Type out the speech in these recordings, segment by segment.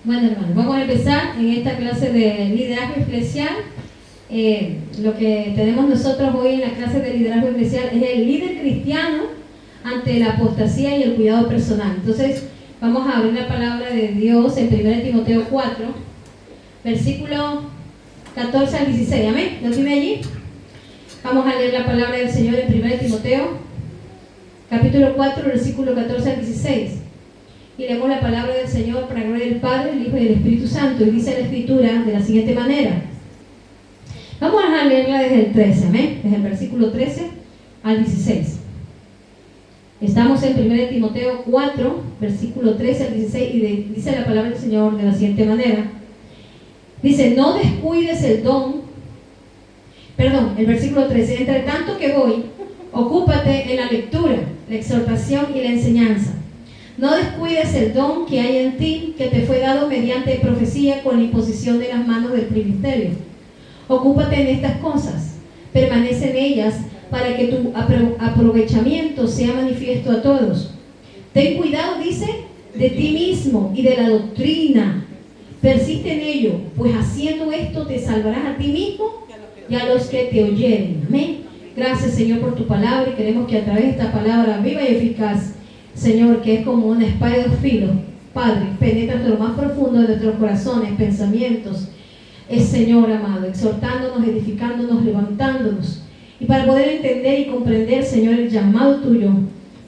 Bueno, hermanos, vamos a empezar en esta clase de liderazgo eclesial. Lo que tenemos nosotros hoy en la clase de liderazgo eclesial es el líder cristiano ante la apostasía y el cuidado personal. Entonces, vamos a abrir la palabra de Dios en 1 Timoteo 4, versículo 14 al 16. ¿Amén? ¿Lo tiene allí? Vamos a leer la palabra del Señor en 1 Timoteo, capítulo 4, versículo 14 al 16. Y leemos la palabra del Señor para gloria del Padre, del Hijo y del Espíritu Santo. Y dice la Escritura de la siguiente manera. Vamos a leerla desde el 13, ¿amén? Desde el versículo 13 al 16. Estamos en 1 Timoteo 4, versículo 13 al 16, y dice la palabra del Señor de la siguiente manera. Dice, no descuides el el versículo 13. Entre tanto que voy, ocúpate en la lectura, la exhortación y la enseñanza. No descuides el don que hay en ti, que te fue dado mediante profecía con la imposición de las manos del presbiterio. Ocúpate en estas cosas, permanece en ellas, para que tu aprovechamiento sea manifiesto a todos. Ten cuidado, dice, de ti mismo y de la doctrina. Persiste en ello, pues haciendo esto te salvarás a ti mismo y a los que te oyeren. Amén. Gracias, Señor, por tu palabra, y queremos que a través de esta palabra viva y eficaz, Señor, que es como una espada de dos filos, Padre, penetra hasta lo más profundo de nuestros corazones, pensamientos, Señor amado, exhortándonos, edificándonos, levantándonos, y para poder entender y comprender, Señor, el llamado tuyo,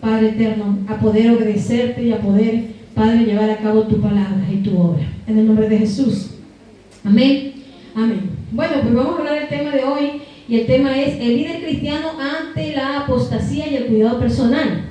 Padre eterno, a poder obedecerte y a poder, Padre, llevar a cabo tu palabra y tu obra. En el nombre de Jesús. Amén. Amén. Bueno, pues vamos a hablar del tema de hoy, y el tema es el líder cristiano ante la apostasía y el cuidado personal.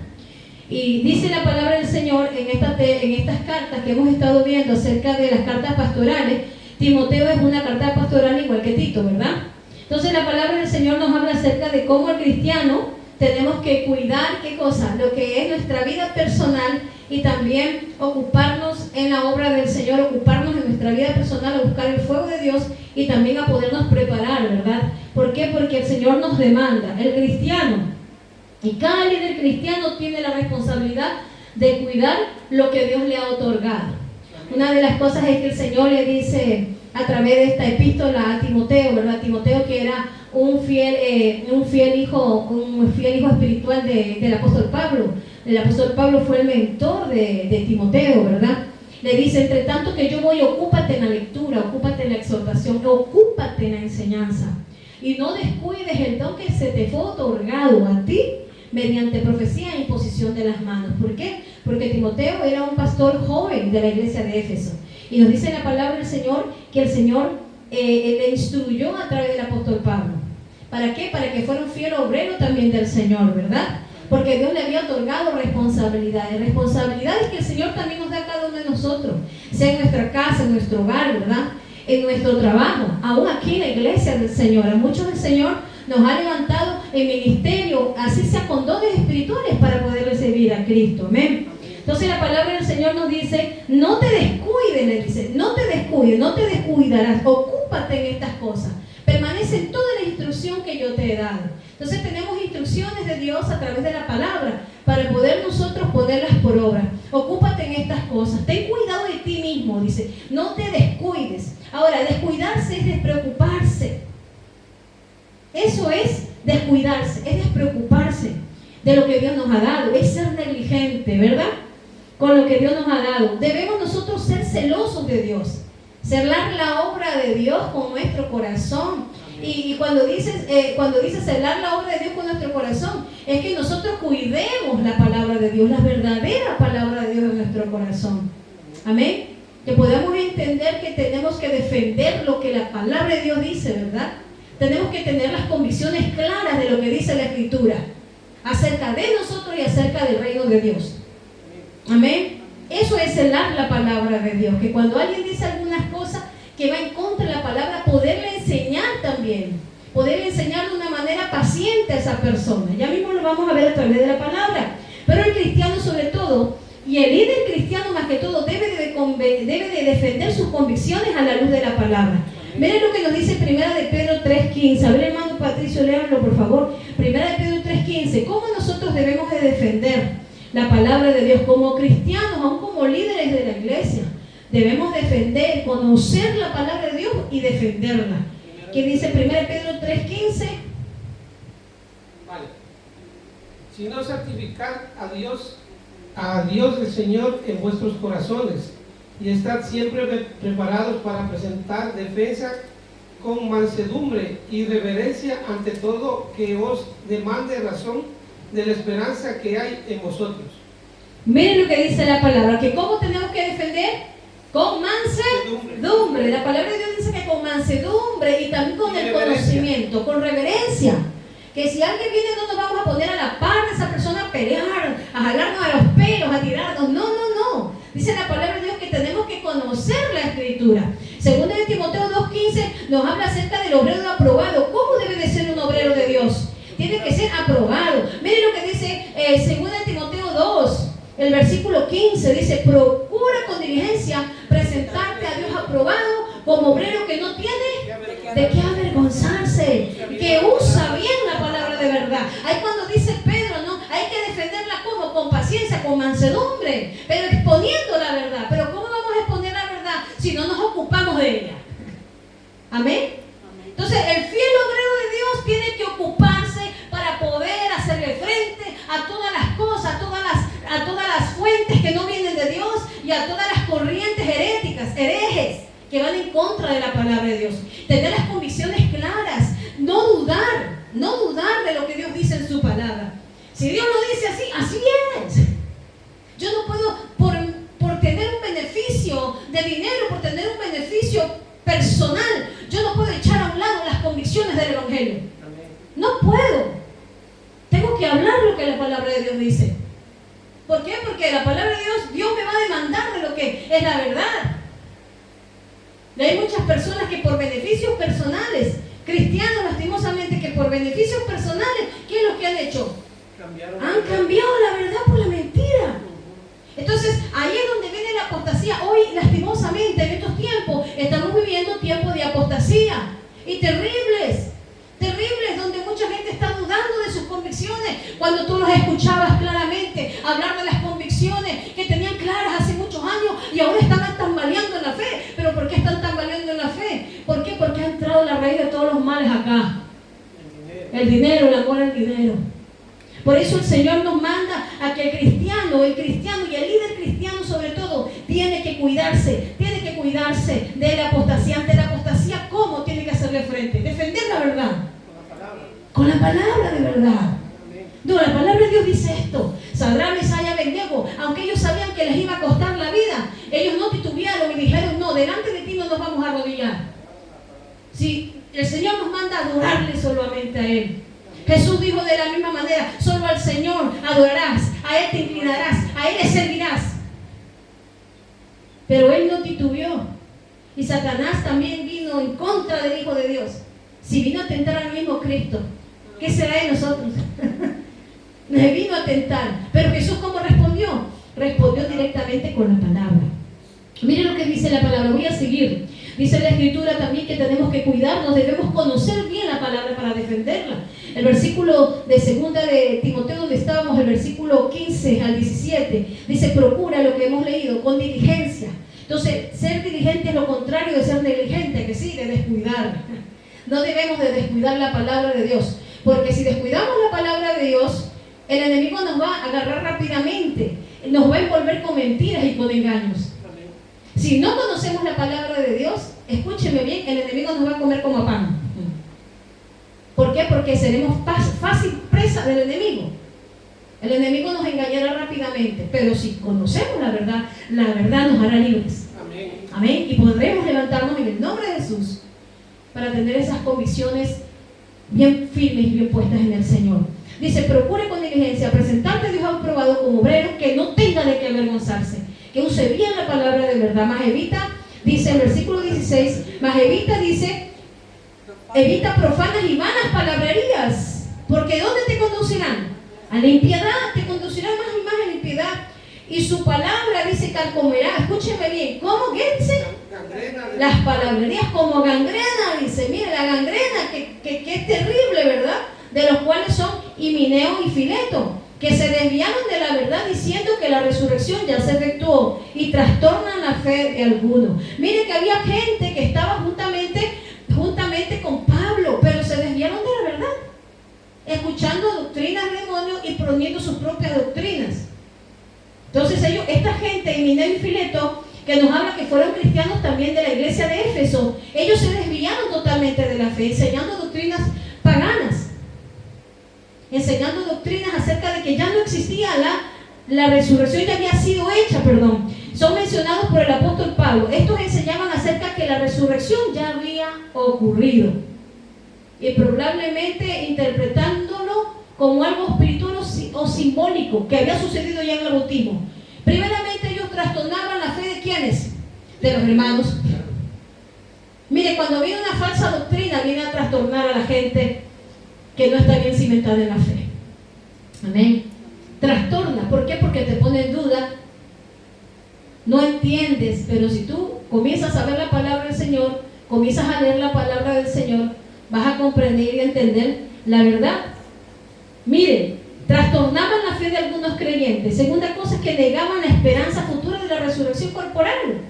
Y dice la palabra del Señor en estas cartas que hemos estado viendo acerca de las cartas pastorales. Timoteo es una carta pastoral igual que Tito, ¿verdad? Entonces la palabra del Señor nos habla acerca de cómo el cristiano tenemos que cuidar, ¿qué cosa? Lo que es nuestra vida personal, y también ocuparnos en la obra del Señor, ocuparnos en nuestra vida personal, a buscar el fuego de Dios y también a podernos preparar, ¿verdad? ¿Por qué? Porque el Señor nos demanda, el cristiano. Y cada líder cristiano tiene la responsabilidad de cuidar lo que Dios le ha otorgado. Una de las cosas es que el Señor le dice a través de esta epístola a Timoteo, ¿verdad? Timoteo, que era un fiel hijo espiritual del apóstol Pablo. El apóstol Pablo fue el mentor de Timoteo, ¿verdad? Le dice, entre tanto que yo voy, ocúpate en la lectura, ocúpate en la exhortación, ocúpate en la enseñanza. Y no descuides el don que se te fue otorgado a ti mediante profecía e imposición de las manos. ¿Por qué? Porque Timoteo era un pastor joven de la iglesia de Éfeso. Y nos dice la palabra del Señor que el Señor le instruyó a través del apóstol Pablo. ¿Para qué? Para que fuera un fiel obrero también del Señor, ¿verdad? Porque Dios le había otorgado responsabilidades. Responsabilidades que el Señor también nos da a cada uno de nosotros. Sea en nuestra casa, en nuestro hogar, ¿verdad? En nuestro trabajo, aún aquí en la iglesia del Señor. A muchos el Señor nos ha levantado en ministerio, así sea con dones espirituales, para poder recibir a Cristo. Amén. Entonces la palabra del Señor nos dice, no te descuides, le dice, no te descuides, no te descuidarás, ocúpate en estas cosas, permanece en toda la instrucción que yo te he dado. Entonces tenemos instrucciones de Dios a través de la palabra, para poder nosotros ponerlas por obra. Ocúpate en estas cosas, ten cuidado de ti mismo, dice, no te descuides. Ahora, descuidarse es despreocuparse. Eso es descuidarse, es despreocuparse de lo que Dios nos ha dado, es ser negligente, ¿verdad? Con lo que Dios nos ha dado. Debemos nosotros ser celosos de Dios, celar la obra de Dios con nuestro corazón. Y cuando dice celar la obra de Dios con nuestro corazón, es que nosotros cuidemos la palabra de Dios, la verdadera palabra de Dios en nuestro corazón. Amén. Que podamos entender que tenemos que defender lo que la palabra de Dios dice, ¿verdad? Tenemos que tener las convicciones claras de lo que dice la Escritura acerca de nosotros y acerca del reino de Dios. Amén. Eso es celar la palabra de Dios, que cuando alguien dice algunas cosas que va en contra de la palabra, poderle enseñar también, poderle enseñar de una manera paciente a esa persona. Ya mismo lo vamos a ver a través de la palabra. Pero el cristiano sobre todo, y el líder cristiano más que todo, debe de defender sus convicciones a la luz de la palabra. Miren lo que nos dice 1 de Pedro 3:15. A ver, hermano Patricio, léanlo por favor. 1 de Pedro 3:15. ¿Cómo nosotros debemos de defender la palabra de Dios como cristianos, aún como líderes de la iglesia? Debemos defender, conocer la palabra de Dios y defenderla. ¿Qué dice 1 Pedro 3:15? Vale. Sino santificad a Dios el Señor en vuestros corazones, y estad siempre preparados para presentar defensa con mansedumbre y reverencia ante todo que os demande razón de la esperanza que hay en vosotros. Miren lo que dice la palabra, que ¿cómo tenemos que defender? Con mansedumbre. La palabra de Dios dice que con mansedumbre y también con el conocimiento, con reverencia. Que si alguien viene no nos vamos a poner a la par de esa persona a pelear, a jalarnos a los pelos, a tirarnos. No. Dice la palabra de Dios que tenemos que conocer la Escritura. Según de Timoteo 2:15 nos habla acerca del obrero aprobado. ¿Cómo debe de ser un obrero de Dios? Tiene que ser aprobado. Miren lo que dice según de Timoteo 2. El versículo 15 dice: procura con diligencia presentarte a Dios aprobado como obrero que no tiene de qué avergonzarse, que usa bien la palabra de verdad. Ahí cuando dice Pedro, ¿no? Hay que defenderla como, con paciencia, con mansedumbre, pero exponiendo la verdad. Pero ¿cómo vamos a exponer la verdad si no nos ocupamos de ella? ¿Amén? Entonces el fiel obrero de Dios tiene que ocuparse para poder hacerle frente a todas las cosas, a todas las fuentes que no vienen de Dios y a todas las corrientes heréticas, herejes, que van en contra de la palabra de Dios. Tener las convicciones claras, no dudar de lo que Dios dice en su palabra. Si Dios lo dice así, así es. Yo no puedo, por tener un beneficio de dinero, por tener un beneficio personal, yo no puedo echar a un lado las convicciones del Evangelio. No puedo. Tengo que hablar lo que la palabra de Dios dice. ¿Por qué? Porque la palabra de Dios me va a demandar de lo que es la verdad. Y hay muchas personas que por beneficios personales, cristianos lastimosamente, que por beneficios personales, ¿qué es lo que han hecho? Han cambiado la verdad por la mentira. Entonces, ahí es donde viene la apostasía. Hoy, lastimosamente, en estos tiempos, estamos viviendo tiempos de apostasía. Y terribles, donde mucha gente está dudando de sus convicciones. Cuando tú los escuchabas claramente hablar de las convicciones que tenían claras hace muchos años y ahora están tambaleando en la fe. ¿Pero por qué están tambaleando en la fe? ¿Por qué? Porque ha entrado la raíz de todos los males acá. El dinero, el amor al dinero. Por eso el Señor nos manda a que el cristiano y el líder cristiano sobre todo tiene que cuidarse de la apostasía. Ante la apostasía, ¿cómo tiene que hacerle frente? Defender la verdad. Con la palabra de verdad. No, la palabra de Dios dice esto: Sadrach, Mesach y Abednego, aunque ellos sabían que les iba a costar la vida, ellos no titubearon y dijeron: no, delante de ti no nos vamos a arrodillar. Si el Señor nos manda a adorarle solamente a Él. Jesús dijo de la misma manera: solo al Señor adorarás, a Él te inclinarás, a Él le servirás. Pero Él no titubeó. Y Satanás también vino en contra del Hijo de Dios. Si vino a tentar al mismo Cristo, ¿qué será de nosotros? Le vino a tentar. Pero Jesús, ¿cómo respondió? Respondió directamente con la palabra. Miren lo que dice la palabra. Voy a seguir. Dice la Escritura también que tenemos que cuidarnos, debemos conocer bien la palabra para defenderla. El versículo de segunda de Timoteo, donde estábamos, el versículo 15 al 17, dice: procura lo que hemos leído con diligencia. Entonces, ser diligente es lo contrario de ser negligente, que sí, de descuidar. No debemos de descuidar la palabra de Dios, porque si descuidamos la palabra de Dios, el enemigo nos va a agarrar rápidamente, nos va a envolver con mentiras y con engaños. Si no conocemos la palabra de Dios, escúcheme bien, el enemigo nos va a comer como a pan. ¿Por qué? Porque seremos fácil presa del enemigo. El enemigo nos engañará rápidamente, pero si conocemos la verdad nos hará libres. Amén. Amén. Y podremos levantarnos en el nombre de Jesús para tener esas convicciones bien firmes y bien puestas en el Señor. Dice: procure con diligencia presentarte a Dios aprobado como obrero que no tenga de qué avergonzarse, que use bien la palabra de verdad. Más evita, dice el versículo 16, evita profanas y vanas palabrerías, porque ¿dónde te conducirán? A la impiedad, te conducirán más y más a la impiedad. Y su palabra, dice, carcomerá. Escúcheme bien, ¿cómo? ¿Qué dice? Las palabrerías como gangrena, dice. Mire, la gangrena que es terrible, ¿verdad? De los cuales son Himeneo y Fileto. que se desviaron de la verdad diciendo que la resurrección ya se efectuó y trastornan la fe de algunos. Mire que había gente que estaba juntamente con Pablo, pero se desviaron de la verdad, escuchando doctrinas de demonios y poniendo sus propias doctrinas. Entonces esta gente, Himeneo y Fileto, que nos habla que fueron cristianos también de la iglesia de Éfeso, ellos se desviaron totalmente de la fe, enseñando doctrinas paganas, enseñando doctrinas acerca de que ya no existía la resurrección, ya había sido hecha, son mencionados por el apóstol Pablo. Estos enseñaban acerca de que la resurrección ya había ocurrido, y probablemente interpretándolo como algo espiritual o simbólico que había sucedido ya en el bautismo. Primeramente ellos trastornaban la fe de ¿quiénes? De los hermanos. Mire, cuando viene una falsa doctrina, viene a trastornar a la gente que no está bien cimentada en la fe. Amén. Trastorna. ¿Por qué? Porque te pone en duda, no entiendes, pero si tú comienzas a ver la palabra del Señor, comienzas a leer la palabra del Señor, vas a comprender y entender la verdad. Mire, trastornaban la fe de algunos creyentes. Segunda cosa es que negaban la esperanza futura de la resurrección corporal.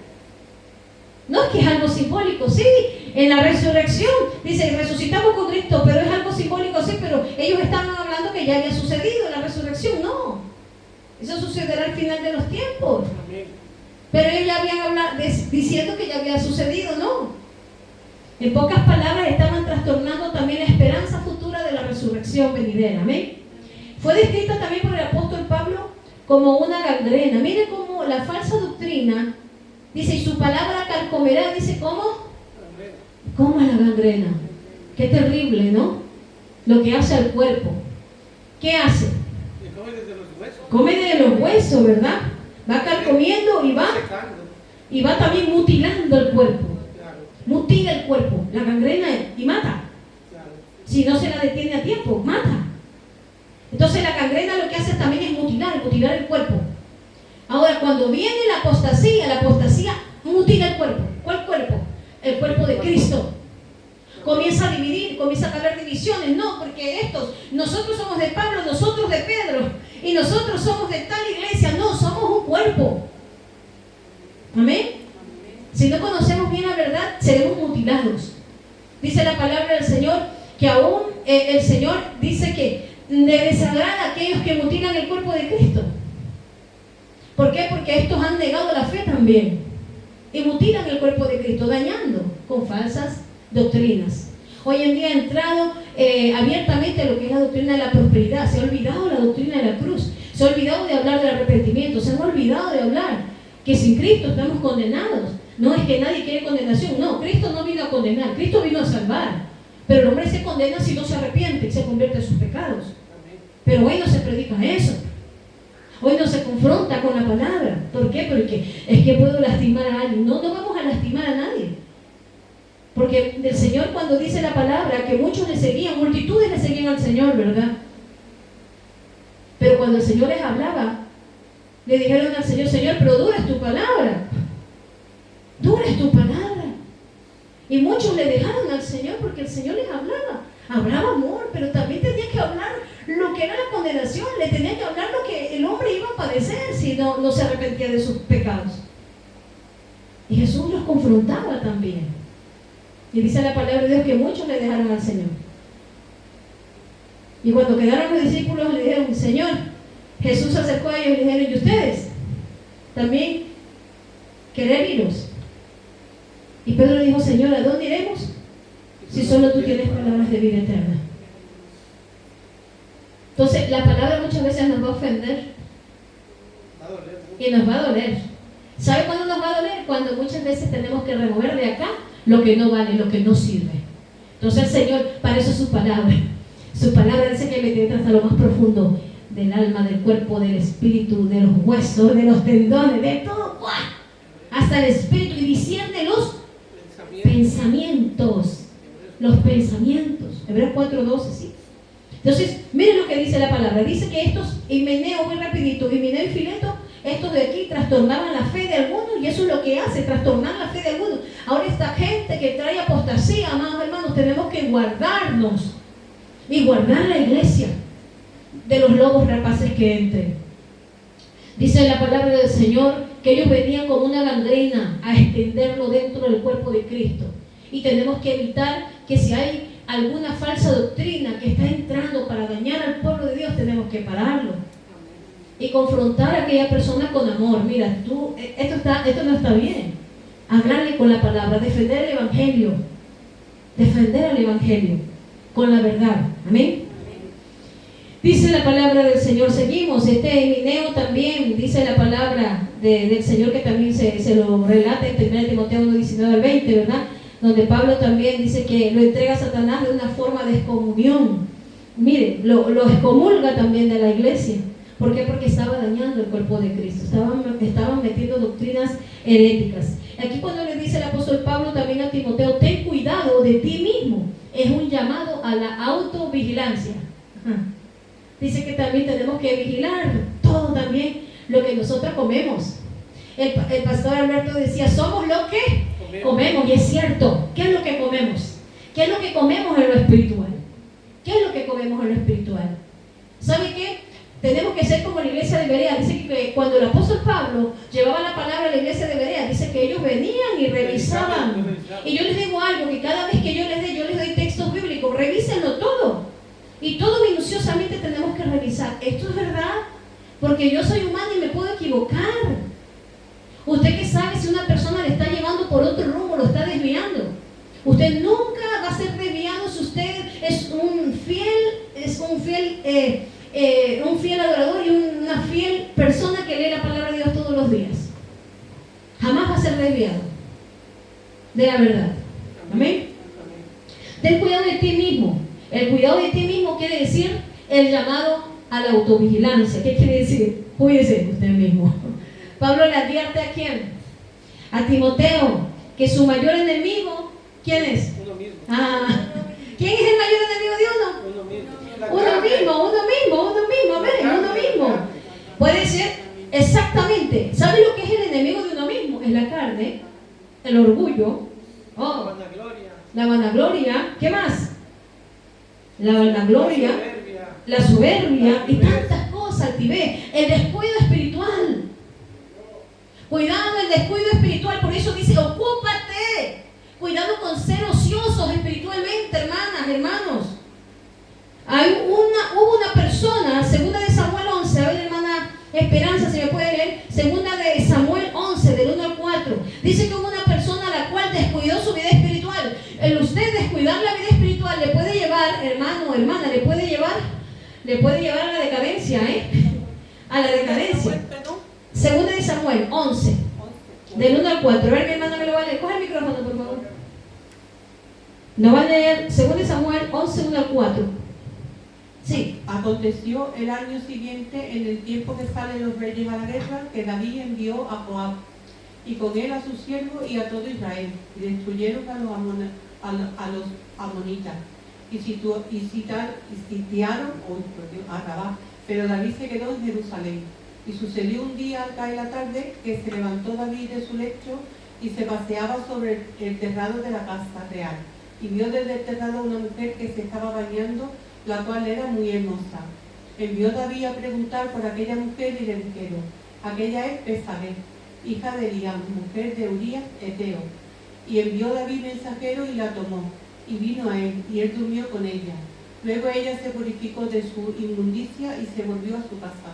No es que es algo simbólico, sí, en la resurrección, dice, resucitamos con Cristo, pero es algo simbólico, sí, pero ellos estaban hablando que ya había sucedido la resurrección, no. Eso sucederá al final de los tiempos. Pero ellos ya habían hablado, diciendo que ya había sucedido, no. En pocas palabras, estaban trastornando también la esperanza futura de la resurrección venidera, amén. Fue descrita también por el apóstol Pablo como una gangrena. Mire cómo la falsa doctrina dice, y su palabra carcomerá, dice, ¿cómo? ¿Cómo es la gangrena? Qué terrible, ¿no? Lo que hace al cuerpo. ¿Qué hace? Come desde los huesos. Come de los huesos, ¿verdad? Va carcomiendo y va también mutilando el cuerpo. Claro. Mutila el cuerpo, la gangrena, y mata. Claro. Si no se la detiene a tiempo, mata. Entonces la gangrena lo que hace también es mutilar el cuerpo. Ahora, cuando viene la apostasía mutila el cuerpo. ¿Cuál cuerpo? El cuerpo de Cristo. Comienza a dividir, comienza a haber divisiones. No, porque nosotros somos de Pablo, nosotros de Pedro, y nosotros somos de tal iglesia. No, somos un cuerpo. Amén. Si no conocemos bien la verdad, seremos mutilados. Dice la palabra del Señor que aún el Señor dice que le desagrada a aquellos que mutilan el cuerpo de Cristo. ¿Por qué? Porque estos han negado la fe también y mutilan el cuerpo de Cristo, dañando con falsas doctrinas. Hoy en día ha entrado abiertamente lo que es la doctrina de la prosperidad. Se ha olvidado la doctrina de la cruz, se ha olvidado de hablar del arrepentimiento, se han olvidado de hablar que sin Cristo estamos condenados. No es que nadie quiere condenación, no, Cristo no vino a condenar, Cristo vino a salvar. Pero el hombre se condena si no se arrepiente y se convierte en sus pecados. Pero hoy no se predica eso. Hoy no se confronta con la palabra. ¿Por qué? Porque es que puedo lastimar a alguien. No vamos a lastimar a nadie. Porque del Señor, cuando dice la palabra que muchos le seguían, multitudes le seguían al Señor, ¿verdad? Pero cuando el Señor les hablaba, le dijeron al Señor, Señor, pero dura es tu palabra. Dura es tu palabra. Y muchos le dejaron al Señor porque el Señor les hablaba. Hablaba amor, pero también tenía que hablar lo que era la condenación. Le tenía que hablar lo que el hombre iba a padecer si no se arrepentía de sus pecados. Y Jesús los confrontaba también. Y dice la palabra de Dios que muchos le dejaron al Señor. Y cuando quedaron los discípulos le dijeron, Señor, Jesús se acercó a ellos y le dijeron, ¿y ustedes también querer iros? Y Pedro le dijo, Señor, ¿a dónde iremos? Si solo tú tienes palabras de vida eterna. Entonces, la palabra muchas veces nos va a ofender y nos va a doler. ¿Sabe cuándo nos va a doler? Cuando muchas veces tenemos que remover de acá lo que no vale, lo que no sirve. Entonces el Señor, para eso es su palabra. Su palabra dice que me penetra hasta lo más profundo del alma, del cuerpo, del espíritu, de los huesos, de los tendones, de todo. ¡Buah! Hasta el espíritu, y discierne los pensamientos. Los pensamientos. Hebreos 4:12, sí. Entonces, miren lo que dice la palabra. Dice que estos, Himeneo, muy rapidito, Himeneo y Fileto, estos de aquí trastornaban la fe de algunos, y eso es lo que hace, trastornar la fe de algunos. Ahora esta gente que trae apostasía, amados hermanos, tenemos que guardarnos y guardar la iglesia. de los lobos rapaces que entren. Dice la palabra del Señor que ellos venían como una gangrena a extenderlo dentro del cuerpo de Cristo. Y tenemos que evitar que si hay alguna falsa doctrina que está entrando para dañar al pueblo de Dios, tenemos que pararlo y confrontar a aquella persona con amor. Mira, esto no está bien. Hablarle con la palabra, defender el evangelio con la verdad. Amén. Dice la palabra del Señor, seguimos, Himeneo también, dice la palabra del Señor, que también se lo relata en 1 Timoteo 1, 19 al 20, ¿verdad? Donde Pablo también dice que lo entrega a Satanás de una forma de excomunión. Mire, lo excomulga también de la iglesia. ¿Por qué? Porque estaba dañando el cuerpo de Cristo, estaban metiendo doctrinas heréticas. Aquí cuando le dice el apóstol Pablo también a Timoteo, ten cuidado de ti mismo, es un llamado a la autovigilancia. Dice que también tenemos que vigilar todo también lo que nosotros comemos. El pastor Alberto decía, somos lo que comemos, y es cierto. ¿Qué es lo que comemos? ¿Qué es lo que comemos en lo espiritual? ¿Qué es lo que comemos en lo espiritual? ¿Sabe qué? Tenemos que ser como la iglesia de Berea. Dice que cuando el apóstol Pablo llevaba la palabra a la iglesia de Berea, dice que ellos venían y revisaban. Y yo les digo algo, que cada vez que yo les doy textos bíblicos, revísenlo todo. Y todo minuciosamente tenemos que revisar. ¿Esto es verdad? Porque yo soy humano y me puedo equivocar. Usted que sabe si una persona le está llevando por otro rumbo, lo está desviando. Usted nunca va a ser desviado si usted es un fiel adorador y una fiel persona que lee la palabra de Dios todos los días. Jamás va a ser desviado de la verdad. Amén. Ten cuidado de ti mismo. El cuidado de ti mismo quiere decir el llamado a la autovigilancia. ¿Qué quiere decir? Cuídese usted mismo. Pablo le advierte a quién? A Timoteo, que su mayor enemigo, ¿quién es? Uno mismo. ¿Quién es el mayor enemigo de uno? Uno mismo. Uno mismo. Puede ser exactamente. ¿Sabe lo que es el enemigo de uno mismo? Es la carne, el orgullo, la vanagloria. ¿Qué más? La vanagloria, la soberbia y tantas cosas, altivez, el descuido espiritual. Cuidado el descuido espiritual, por eso dice, ocúpate. Cuidado con ser ociosos espiritualmente, hermanos. Hubo una persona, segunda de Samuel 11, a ver, hermana Esperanza, si me puede leer, segunda de Samuel 11, del 1 al 4. Dice que hubo una persona la cual descuidó su vida espiritual. El usted descuidar la vida espiritual le puede llevar, hermano o hermana, le puede llevar a la decadencia, a la decadencia. Segunda de Samuel 11, del 1 al 4. A ver, mi hermana me lo va a leer. Coge el micrófono, por favor. Nos va a leer segunda de Samuel 11, 1 al 4. Sí. Aconteció el año siguiente, en el tiempo que salen los reyes a la guerra, que David envió a Joab, y con él a sus siervos y a todo Israel, y destruyeron a los amonitas, y sitiaron a Rabá, pero David se quedó en Jerusalén. Y sucedió un día al caer la tarde, que se levantó David de su lecho, y se paseaba sobre el terrado de la casa real, y vio desde el terrado a una mujer que se estaba bañando, la cual era muy hermosa. Envió David a preguntar por aquella mujer y le dijeron, aquella es Betsabé, hija de Eliam, mujer de Urías Eteo. Y envió David mensajero y la tomó, y vino a él, y él durmió con ella. Luego ella se purificó de su inmundicia y se volvió a su casa.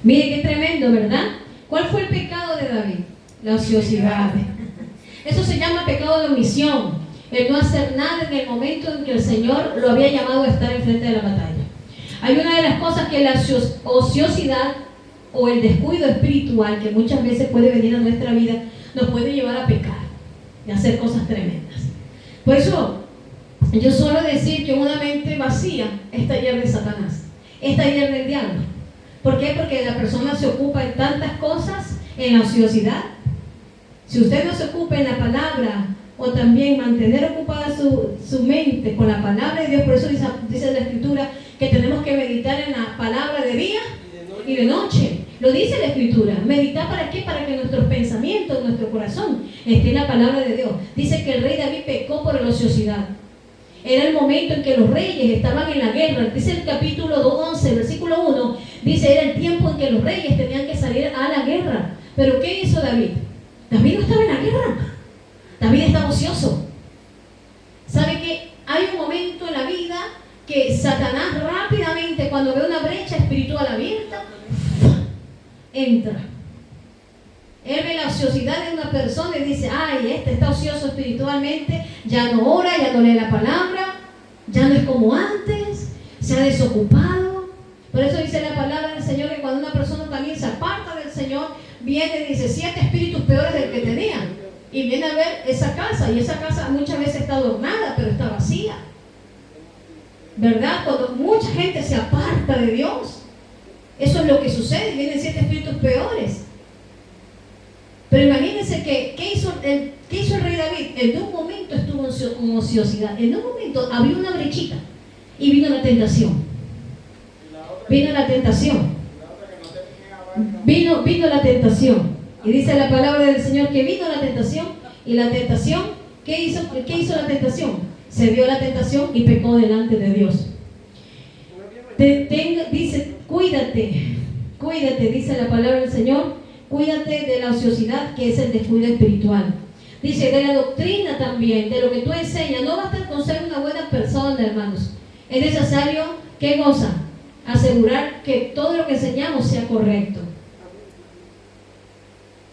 Mire qué tremendo, ¿verdad? ¿Cuál fue el pecado de David? La ociosidad. Eso se llama pecado de omisión. El no hacer nada en el momento en que el Señor lo había llamado a estar enfrente de la batalla. Hay una de las cosas que la ociosidad o el descuido espiritual, que muchas veces puede venir a nuestra vida, nos puede llevar a pecar y a hacer cosas tremendas. Por eso, yo suelo decir que una mente vacía es taller de Satanás, es taller del diablo. ¿Por qué? Porque la persona se ocupa en tantas cosas, en la ociosidad. Si usted no se ocupa en la palabra, o también mantener ocupada su mente con la palabra de Dios, por eso dice la Escritura que tenemos que meditar en la palabra de día y de noche. Lo dice la Escritura. ¿Meditar para qué? Para que nuestros pensamientos, nuestro corazón esté en la palabra de Dios. Dice que el rey David pecó por la ociosidad. Era el momento en que los reyes estaban en la guerra. Dice el capítulo 11, versículo 1, dice, era el tiempo en que los reyes tenían que salir a la guerra. Pero ¿qué hizo David? David no estaba en la guerra. David estaba ocioso. ¿Sabe que hay un momento en la vida que Satanás rápidamente, cuando ve una brecha espiritual abierta, entra? Él ve la ociosidad de una persona y dice, ay, este está ocioso espiritualmente, ya no ora, ya no lee la palabra, ya no es como antes, se ha desocupado. Por eso dice la palabra del Señor que cuando una persona también se aparta del Señor, viene y dice 7 espíritus peores del que tenía. Y viene a ver esa casa, y esa casa muchas veces está adornada, pero está vacía. ¿Verdad? Cuando mucha gente se aparta de Dios, eso es lo que sucede, vienen 7 espíritus peores. Pero imagínense que, ¿qué hizo el rey David? En un momento estuvo en ociosidad, en un momento abrió una brechita y vino la tentación. Vino la tentación. Vino la tentación. Y dice la palabra del Señor que vino la tentación. Y la tentación, ¿qué hizo la tentación? Se dio la tentación y pecó delante de Dios. Dice, cuídate, dice la palabra del Señor. Cuídate de la ociosidad, que es el descuido espiritual. Dice, de la doctrina también, de lo que tú enseñas. No basta con ser una buena persona, hermanos. Es necesario, ¿qué cosa? Asegurar que todo lo que enseñamos sea correcto.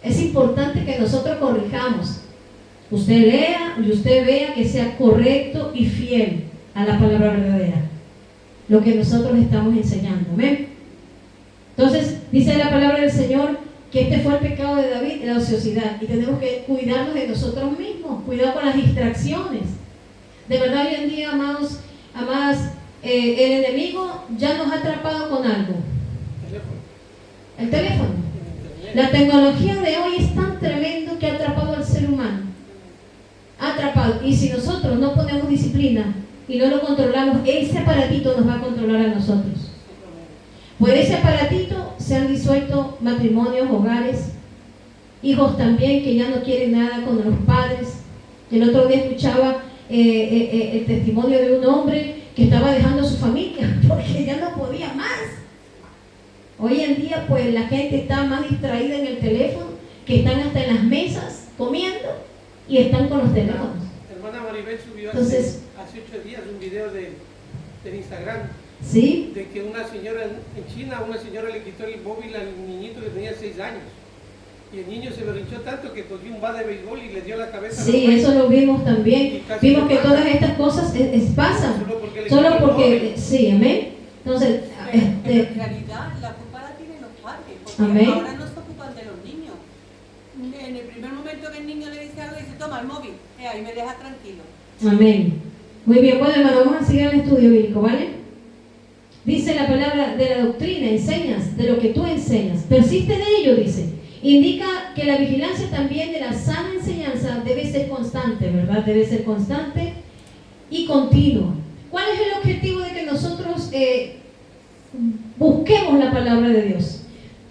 Es importante que nosotros corrijamos. Usted lea y usted vea que sea correcto y fiel a la palabra verdadera. Lo que nosotros estamos enseñando. ¿Ven? Entonces, dice la palabra del Señor que este fue el pecado de David, la ociosidad, y tenemos que cuidarnos de nosotros mismos, cuidado con las distracciones. De verdad, hoy en día, amados, el enemigo ya nos ha atrapado con algo. El teléfono. La tecnología de hoy es tan tremendo que ha atrapado al ser humano. Ha atrapado. Y si nosotros no ponemos disciplina y no lo controlamos, ese aparatito nos va a controlar a nosotros. Por ese aparatito se han disuelto matrimonios, hogares, hijos también que ya no quieren nada con los padres. El otro día escuchaba el testimonio de un hombre que estaba dejando a su familia porque ya no podía más. Hoy en día pues la gente está más distraída en el teléfono, que están hasta en las mesas comiendo y están con los teléfonos. Hermana Maribel subió Entonces, hace 8 días un video de Instagram. ¿sí? De que una señora en China, una señora le quitó el móvil al niñito que tenía 6 años. Y el niño se berrinchó tanto que cogió un bat de béisbol y le dio la cabeza. Sí, eso lo vimos también. Vimos que todas estas cosas pasan. Solo porque sí, amén. Entonces, pero en realidad la culpa la tienen los padres, porque amén. Ahora no se ocupan de los niños. En el primer momento que el niño le dice algo, dice, toma el móvil, ahí me deja tranquilo. Amén. Muy bien, bueno, hermano, vamos a seguir el estudio bíblico, ¿vale? Dice la palabra de la doctrina, enseñas, de lo que tú enseñas. Persiste en ello, dice. Indica que la vigilancia también de la sana enseñanza debe ser constante, ¿verdad? Debe ser constante y continua. ¿Cuál es el objetivo de que nosotros busquemos la palabra de Dios?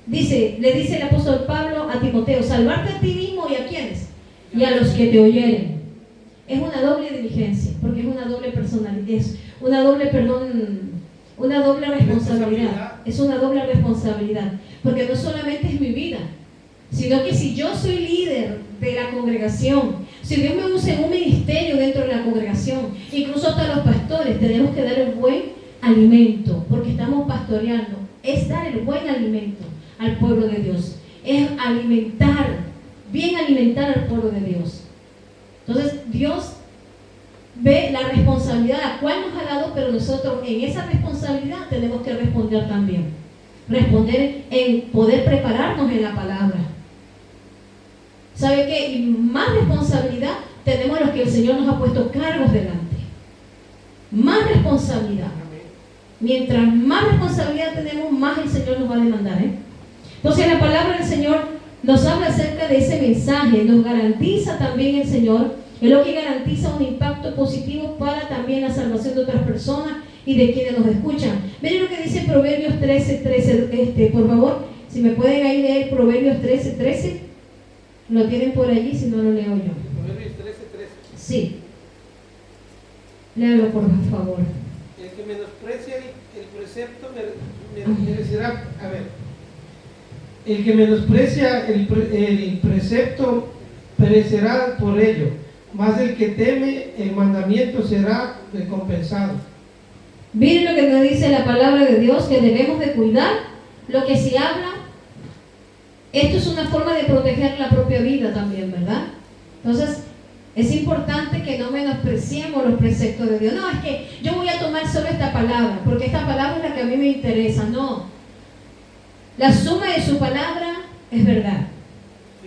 Le dice el apóstol Pablo a Timoteo, salvarte a ti mismo y a quienes, y a los que te oyeren. Es una doble diligencia, porque es una doble personalidad, es una doble responsabilidad. Es una doble responsabilidad, porque no solamente es mi vida, sino que si yo soy líder de la congregación, si Dios me usa en un ministerio dentro de la congregación, incluso hasta los pastores, tenemos que dar el buen alimento, porque estamos pastoreando. Es dar el buen alimento al pueblo de Dios, es bien alimentar al pueblo de Dios. Entonces Dios ve la responsabilidad a la cual nos ha dado, pero nosotros en esa responsabilidad tenemos que responder también. Responder en poder prepararnos en la palabra. ¿Sabe qué? Y más responsabilidad tenemos los que el Señor nos ha puesto cargos delante. Más responsabilidad. Mientras más responsabilidad tenemos, más el Señor nos va a demandar. Entonces la palabra del Señor nos habla acerca de ese mensaje, nos garantiza también el Señor, es lo que garantiza un impacto positivo para también la salvación de otras personas y de quienes nos escuchan. Miren lo que dice Proverbios 13, por favor, si me pueden ahí leer Proverbios 13. Lo tienen por allí, si no lo leo yo. Proverbios 13. Sí. Léalo por favor. El que menosprecia el precepto merecerá, a ver, el que menosprecia el precepto perecerá por ello, mas el que teme el mandamiento será recompensado. Miren lo que nos dice la palabra de Dios, que debemos de cuidar lo que se habla. Esto es una forma de proteger la propia vida también, ¿verdad? Entonces, es importante que no menospreciemos los preceptos de Dios. No, es que yo voy a tomar solo esta palabra, porque esta palabra es la que a mí me interesa. No. La suma de su palabra es verdad.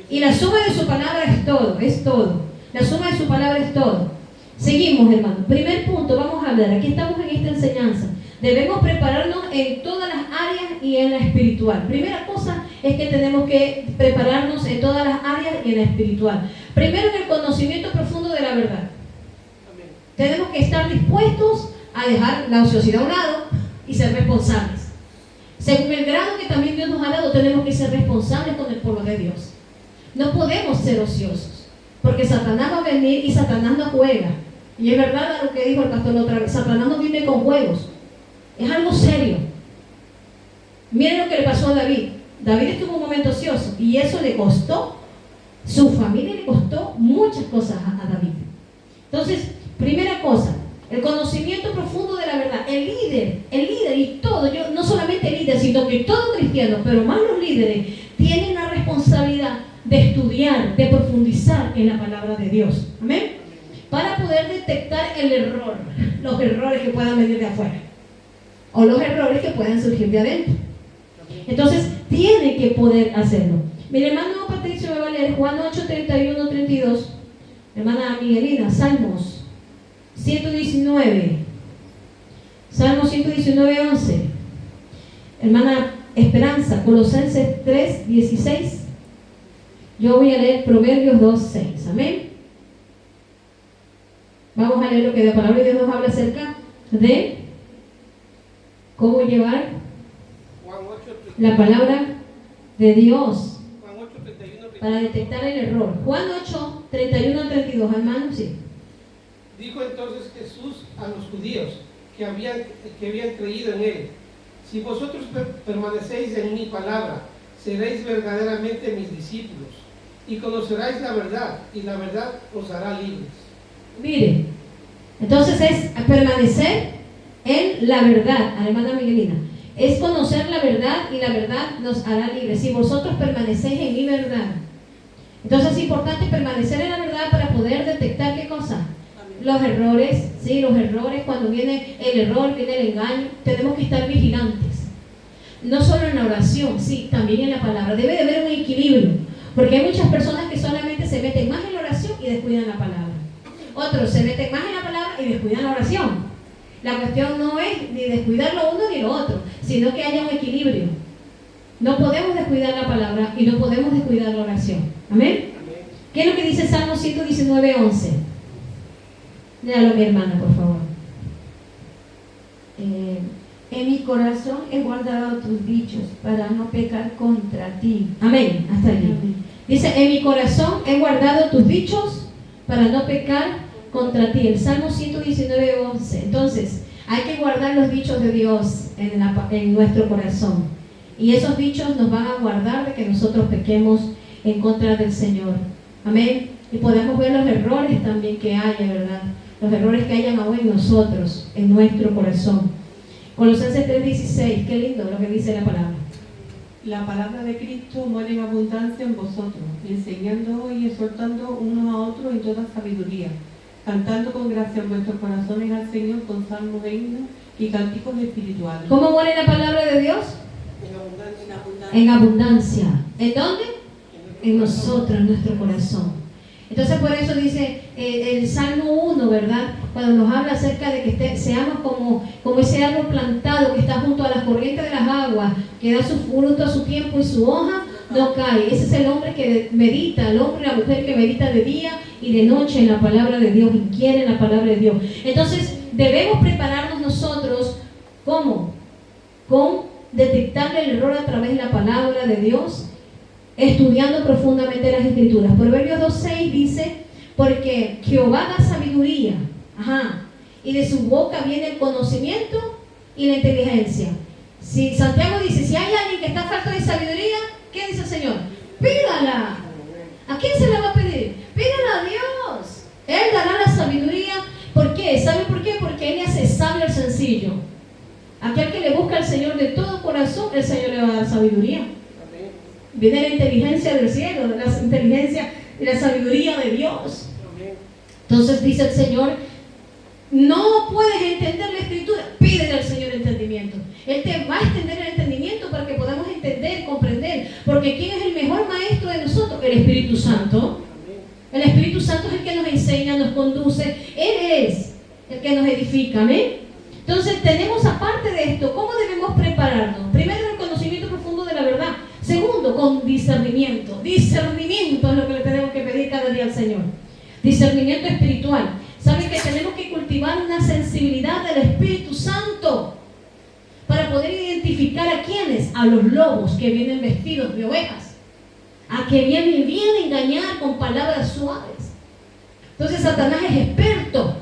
Y la suma de su palabra es todo, es todo. La suma de su palabra es todo. Seguimos, hermanos. Primer punto, vamos a hablar. Aquí estamos en esta enseñanza. Debemos prepararnos en todas las áreas y en la espiritual. Primera cosa es que tenemos que prepararnos en todas las áreas y en la espiritual. Primero, en el conocimiento profundo de la verdad. Amén. Tenemos que estar dispuestos a dejar la ociosidad a un lado y ser responsables. Según el grado que también Dios nos ha dado, tenemos que ser responsables con el pueblo de Dios. No podemos ser ociosos, porque Satanás va a venir y Satanás no juega. Y es verdad lo que dijo el pastor la otra vez, Satanás no viene con juegos. Es algo serio. Miren lo que le pasó a David. David estuvo un momento ocioso y eso le costó, su familia le costó muchas cosas a David. Entonces, primera cosa, el conocimiento profundo de la verdad. El líder y todo, yo no solamente el líder, sino que todo cristiano, pero más los líderes, tienen la responsabilidad de estudiar, de profundizar en la palabra de Dios. Amén. Para poder detectar el error, los errores que puedan venir de afuera o los errores que puedan surgir de adentro. Entonces, tiene que poder hacerlo. Mi hermano Patricio me va a leer Juan 8, 31, 32. Hermana Miguelina, Salmos 119. Salmos 119, 11. Hermana Esperanza, Colosenses 3, 16. Yo voy a leer Proverbios 2, 6. Amén. Vamos a leer lo que la palabra de Dios nos habla acerca de cómo llevar Juan 8, la palabra de Dios Juan 8, 31, para detectar el error. Juan 8, 31 32, hermano, sí. Dijo entonces Jesús a los judíos que habían creído en él: si vosotros permanecéis en mi palabra, seréis verdaderamente mis discípulos, y conoceréis la verdad, y la verdad os hará libres. Mire, entonces es permanecer en la verdad, hermana Miguelina. Es conocer la verdad y la verdad nos hará libres. Si vosotros permanecéis en mi verdad. Entonces es importante permanecer en la verdad para poder detectar qué cosa. Los errores, sí, los errores, cuando viene el error, viene el engaño, tenemos que estar vigilantes. No solo en la oración, sí, también en la palabra. Debe de haber un equilibrio, porque hay muchas personas que solamente se meten más en la oración y descuidan la palabra. Otros se meten más en la palabra y descuidan la oración. La cuestión no es ni descuidar lo uno ni lo otro, sino que haya un equilibrio. No podemos descuidar la palabra y no podemos descuidar la oración. ¿Amén? Amén. ¿Qué es lo que dice Salmo 119, 11? Léalo, mi hermana, por favor. En mi corazón he guardado tus dichos para no pecar contra ti. Amén. Hasta allí. Dice, en mi corazón he guardado tus dichos para no pecar contra ti. El Salmo 119, 11. Entonces, hay que guardar los dichos de Dios en nuestro corazón. Y esos dichos nos van a guardar de que nosotros pequemos en contra del Señor. Amén. Y podemos ver los errores también que haya, ¿verdad? Los errores que hayan aún en nosotros, en nuestro corazón. Colosenses 3:16, qué lindo lo que dice la palabra. La palabra de Cristo muere en abundancia en vosotros, enseñando y exhortando unos a otros en toda sabiduría, cantando con gracia en vuestros corazones al Señor con salmos e himnos y cánticos espirituales. ¿Cómo muere la palabra de Dios? En abundancia. En abundancia. ¿En dónde? En nosotros, en nuestro corazón. Entonces por eso dice el Salmo 1, ¿verdad? Cuando nos habla acerca de que seamos como ese árbol plantado que está junto a las corrientes de las aguas, que da su fruto a su tiempo y su hoja no cae. Ese es el hombre que medita, el hombre y la mujer que medita de día y de noche en la palabra de Dios, y quiere la palabra de Dios. Entonces debemos prepararnos nosotros, ¿cómo? Con detectar el error a través de la palabra de Dios, estudiando profundamente las Escrituras. Proverbios 2:6 dice, porque Jehová da sabiduría, y de su boca viene el conocimiento y la inteligencia. Si Santiago dice, si hay alguien que está falto de sabiduría, ¿qué dice el Señor? Pídala. ¿A quién se la va a pedir? Pídala a Dios. Él dará la sabiduría. ¿Por qué? ¿Sabe por qué? Porque Él hace sabio al sencillo. Aquel que le busca al Señor de todo corazón, el Señor le va a dar sabiduría. Viene la inteligencia del cielo, la inteligencia y la sabiduría de Dios. Entonces dice el Señor, no puedes entender la Escritura, pídele al Señor entendimiento. Él te va a extender el entendimiento para que podamos entender, comprender. Porque ¿quién es el mejor maestro de nosotros? El Espíritu Santo. El Espíritu Santo es el que nos enseña, nos conduce. Él es el que nos edifica. ¿Amén? Entonces tenemos aparte de esto, ¿cómo debemos prepararnos? Primero, el conocimiento profundo de la verdad. Segundo, con discernimiento. Discernimiento es lo que le tenemos que pedir cada día al Señor. Discernimiento espiritual. ¿Saben que tenemos que cultivar una sensibilidad del Espíritu Santo para poder identificar a quiénes? A los lobos que vienen vestidos de ovejas, a que vienen a engañar con palabras suaves. Entonces Satanás es experto.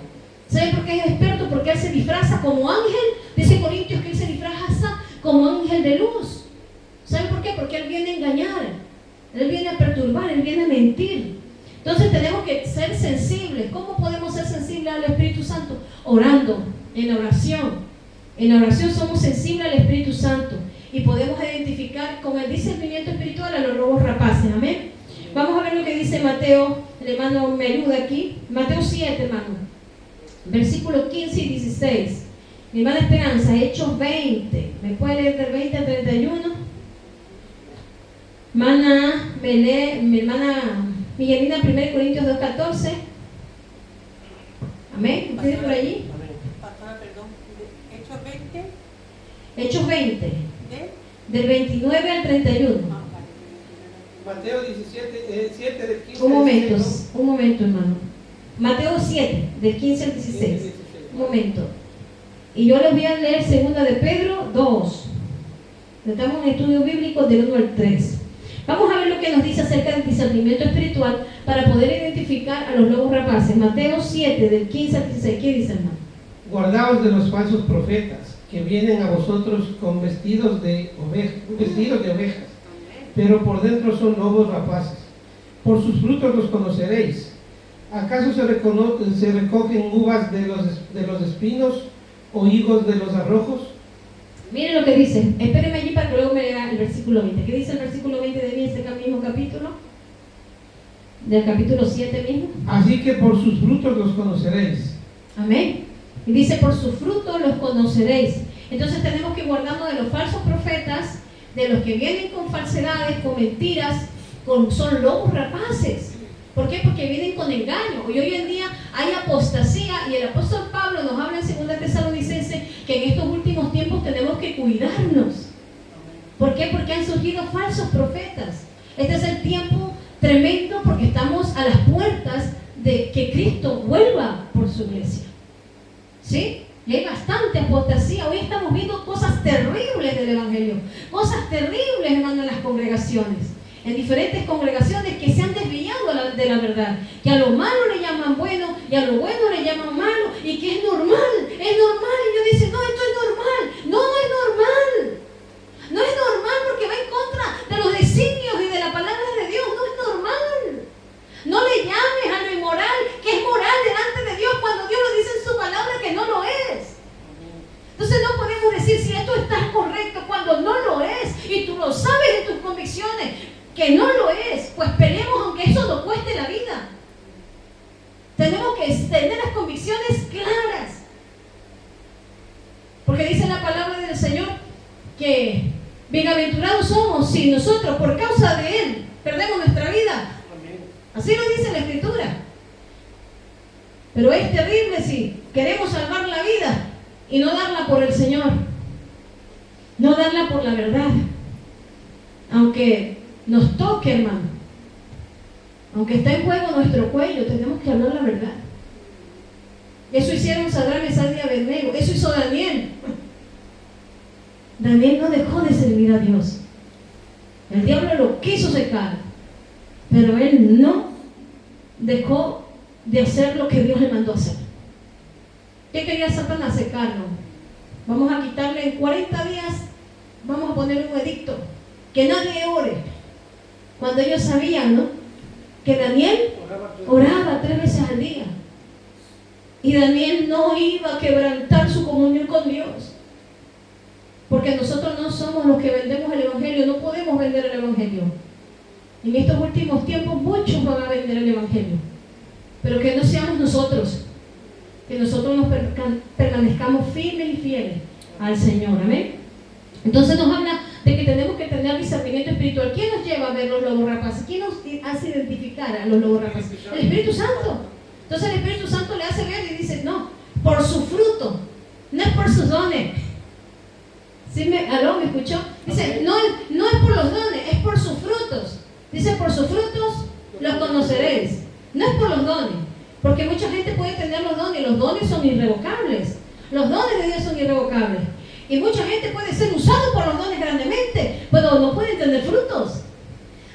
¿Saben por qué es experto? Porque él se disfraza como ángel. Dice Corintios que él se disfraza como ángel de luz. ¿Saben por qué? Porque él viene a engañar, él viene a perturbar, él viene a mentir. Entonces tenemos que ser sensibles. ¿Cómo podemos ser sensibles al Espíritu Santo? Orando, en oración. En la oración somos sensibles al Espíritu Santo y podemos identificar con el discernimiento espiritual a los lobos rapaces. Amén. Vamos a ver lo que dice Mateo, el hermano me ayuda aquí. Mateo 7, hermano, versículos 15 y 16. Mi hermana Esperanza, Hechos 20. ¿Me puede leer del 20 al 31? Mi hermana Miguelina, 1 Corintios 2:14. Amén. ¿Me tiene por allí? Pastora, perdón. Hechos 20. Hechos 20. ¿De? Del 29 al 31. Mateo 17, 7 del 15 Un al momento, hermano. Mateo 7, del 15 al 16. Un momento. Y yo les voy a leer 2 de Pedro 2. Estamos en estudio bíblico del 1 al 3. Vamos a ver lo que nos dice acerca del discernimiento espiritual para poder identificar a los lobos rapaces. Mateo 7, del 15 al 16. ¿Qué dice, hermano? Guardaos de los falsos profetas que vienen a vosotros con vestidos de ovejas, pero por dentro son lobos rapaces. Por sus frutos los conoceréis. ¿Acaso se recogen uvas de los espinos o higos de los arrojos? Miren lo que dice. Espérenme allí para que luego me lea el versículo 20. ¿Qué dice el versículo 20 de este mismo capítulo? Del capítulo 7 mismo. Así que por sus frutos los conoceréis. Amén. Y dice, por sus frutos los conoceréis. Entonces tenemos que guardarnos de los falsos profetas, de los que vienen con falsedades, con mentiras, son lobos rapaces. ¿Por qué? Porque vienen con engaño. Y hoy en día hay apostasía, y el apóstol Pablo nos habla en 2 Tesalonicenses que en estos últimos tiempos tenemos que cuidarnos. ¿Por qué? Porque han surgido falsos profetas. Este es el tiempo tremendo porque estamos a las puertas de que Cristo vuelva por su iglesia. ¿Sí? Y hay bastante apostasía. Hoy estamos viendo cosas terribles del Evangelio. Cosas terribles, hermano, en las congregaciones. En diferentes congregaciones que se han desviado de la verdad, que a lo malo le llaman bueno y a lo bueno le llaman malo, y que es normal. Y yo dice, no, esto es normal. No es normal. No es normal porque va en contra de los designios y de la palabra de Dios. No es normal. No le llames a lo inmoral, que es moral delante de Dios, cuando Dios lo dice en su palabra que no lo es. Entonces no podemos decir si esto está correcto cuando no lo es, y tú lo sabes en tus convicciones que no lo es. Pues peleemos aunque eso nos cueste la vida. Tenemos que tener las convicciones claras, porque dice la palabra del Señor que bienaventurados somos si nosotros por causa de Él perdemos nuestra vida. Así lo dice la Escritura. Pero es terrible si queremos salvar la vida y no darla por el Señor, no darla por la verdad, aunque nos toque, hermano, aunque está en juego nuestro cuello, tenemos que hablar la verdad. Eso hicieron Sadrach, Mesach y Abednego. Eso hizo Daniel. Daniel no dejó de servir a Dios. El diablo lo quiso secar, pero él no dejó de hacer lo que Dios le mandó hacer. ¿Qué quería Satanás? Secarnos. Vamos a quitarle en 40 días, vamos a poner un edicto, que nadie ore. Cuando ellos sabían, ¿no?, que Daniel oraba 3 veces al día. Y Daniel no iba a quebrantar su comunión con Dios. Porque nosotros no somos los que vendemos el Evangelio, no podemos vender el Evangelio. En estos últimos tiempos muchos van a vender el Evangelio. Pero que no seamos nosotros, que nosotros nos permanezcamos firmes y fieles al Señor. Amén. Entonces nos habla de que tenemos que tener discernimiento espiritual. ¿Quién nos lleva a ver los lobos rapaces? ¿Quién nos hace identificar a los lobos rapaces? El Espíritu Santo. Entonces el Espíritu Santo le hace ver y dice, no, por su fruto, no es por sus dones. ¿Sí me escuchó? Dice, no es por los dones, es por sus frutos. Dice, por sus frutos los conoceréis. No es por los dones, porque mucha gente puede tener los dones, y los dones son irrevocables. Los dones de Dios son irrevocables. Y mucha gente puede ser usado por los dones grandemente, pero no pueden tener frutos.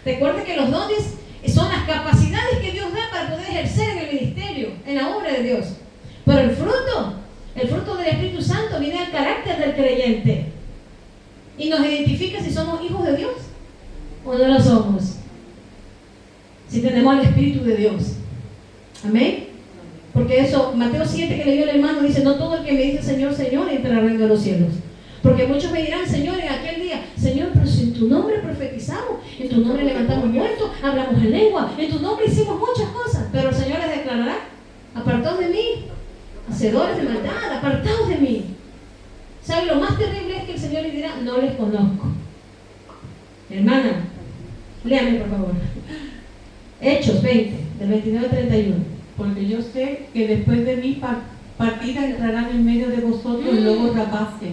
Recuerden que los dones son las capacidades que Dios da para poder ejercer en el ministerio, en la obra de Dios. Pero el fruto del Espíritu Santo viene al carácter del creyente y nos identifica si somos hijos de Dios o no lo somos. Si tenemos el Espíritu de Dios. Amén. Porque eso, Mateo 7 que leyó el hermano, dice, no todo el que me dice Señor, Señor, entrará al reino de los cielos. Porque muchos me dirán, Señor, en aquel día, Señor, pero si en tu nombre profetizamos, en tu nombre levantamos muertos, hablamos en lengua, en tu nombre hicimos muchas cosas. Pero el Señor les declarará, apartados de mí, hacedores de maldad, apartados de mí. ¿Sabe? Lo más terrible es que el Señor les dirá, no les conozco. Hermana, léame por favor. Hechos 20, del 29 al 31. Porque yo sé que después de mi partida entrarán en medio de vosotros lobos rapaces,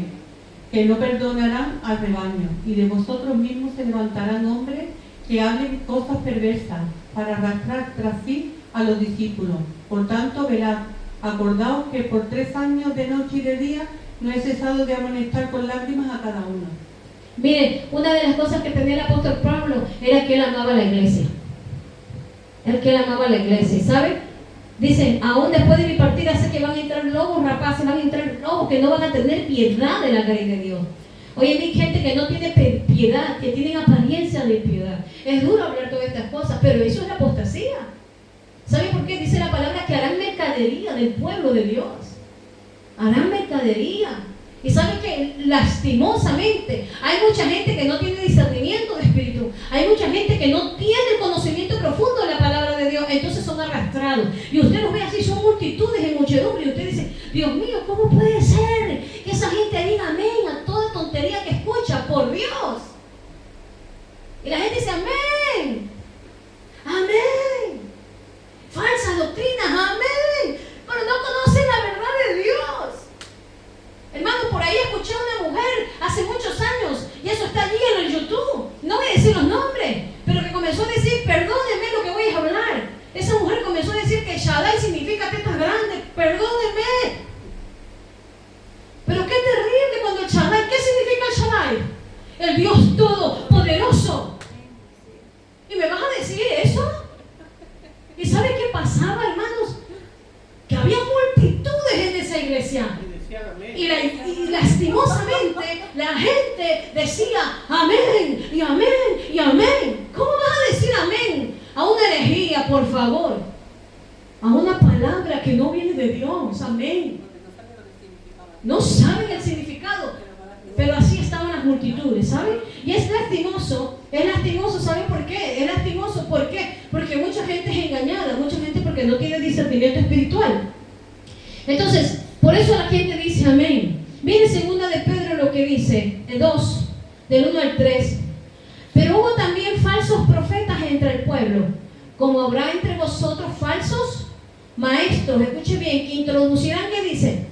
que no perdonarán al rebaño, y de vosotros mismos se levantarán hombres que hablen cosas perversas, para arrastrar tras sí a los discípulos. Por tanto, velad, acordaos que por 3 años de noche y de día no he cesado de amonestar con lágrimas a cada uno. Mire, una de las cosas que tenía el apóstol Pablo era que él amaba la iglesia. Él amaba la iglesia, ¿sabe? Dicen, aún después de mi partida sé que van a entrar lobos rapaces, van a entrar lobos que no van a tener piedad de la grey de Dios. Hoy hay gente que no tiene piedad, que tienen apariencia de piedad. Es duro hablar todas estas cosas, pero eso es la apostasía. ¿Sabe por qué? Dice la palabra que harán mercadería del pueblo de Dios. Harán mercadería. Y sabe que lastimosamente hay mucha gente que no tiene discernimiento de espíritu. Hay mucha gente que no tiene el conocimiento profundo de la palabra de Dios. Entonces son arrastrados. Y usted los ve así, son multitudes en muchedumbre. Y usted dice, Dios mío, ¿cómo puede ser que esa gente diga amén a toda tontería que escucha? Por Dios. Y la gente dice amén. Amén. Falsas doctrinas, amén. Pero no conocen la verdad de Dios. Hermano, por ahí escuché a una mujer hace muchos años, y eso está allí en el YouTube, no voy a decir los nombres, pero que comenzó a decir, perdónenme lo que voy a hablar. Esa mujer comenzó a decir que Shaddai significa tetas grandes, perdónenme. Pero qué terrible cuando el Shaddai, ¿qué significa el Shaddai? El Dios Todopoderoso. ¿Y me vas a decir eso? ¿Y sabe qué pasaba, hermanos? Que había multitudes en esa iglesia. Y lastimosamente la gente decía amén y amén y amén. ¿Cómo vas a decir amén a una herejía, por favor? A una palabra que no viene de Dios. Amén. No saben el significado, pero así estaban las multitudes, ¿saben? Y es lastimoso, ¿saben por qué? Es lastimoso, ¿por qué? Porque mucha gente es engañada, mucha gente porque no tiene discernimiento espiritual. Entonces, por eso la gente dice amén. Mire segunda de Pedro lo que dice, el 2, del 1 al 3. Pero hubo también falsos profetas entre el pueblo, como habrá entre vosotros falsos maestros, escuche bien, que introducirán, ¿qué dice?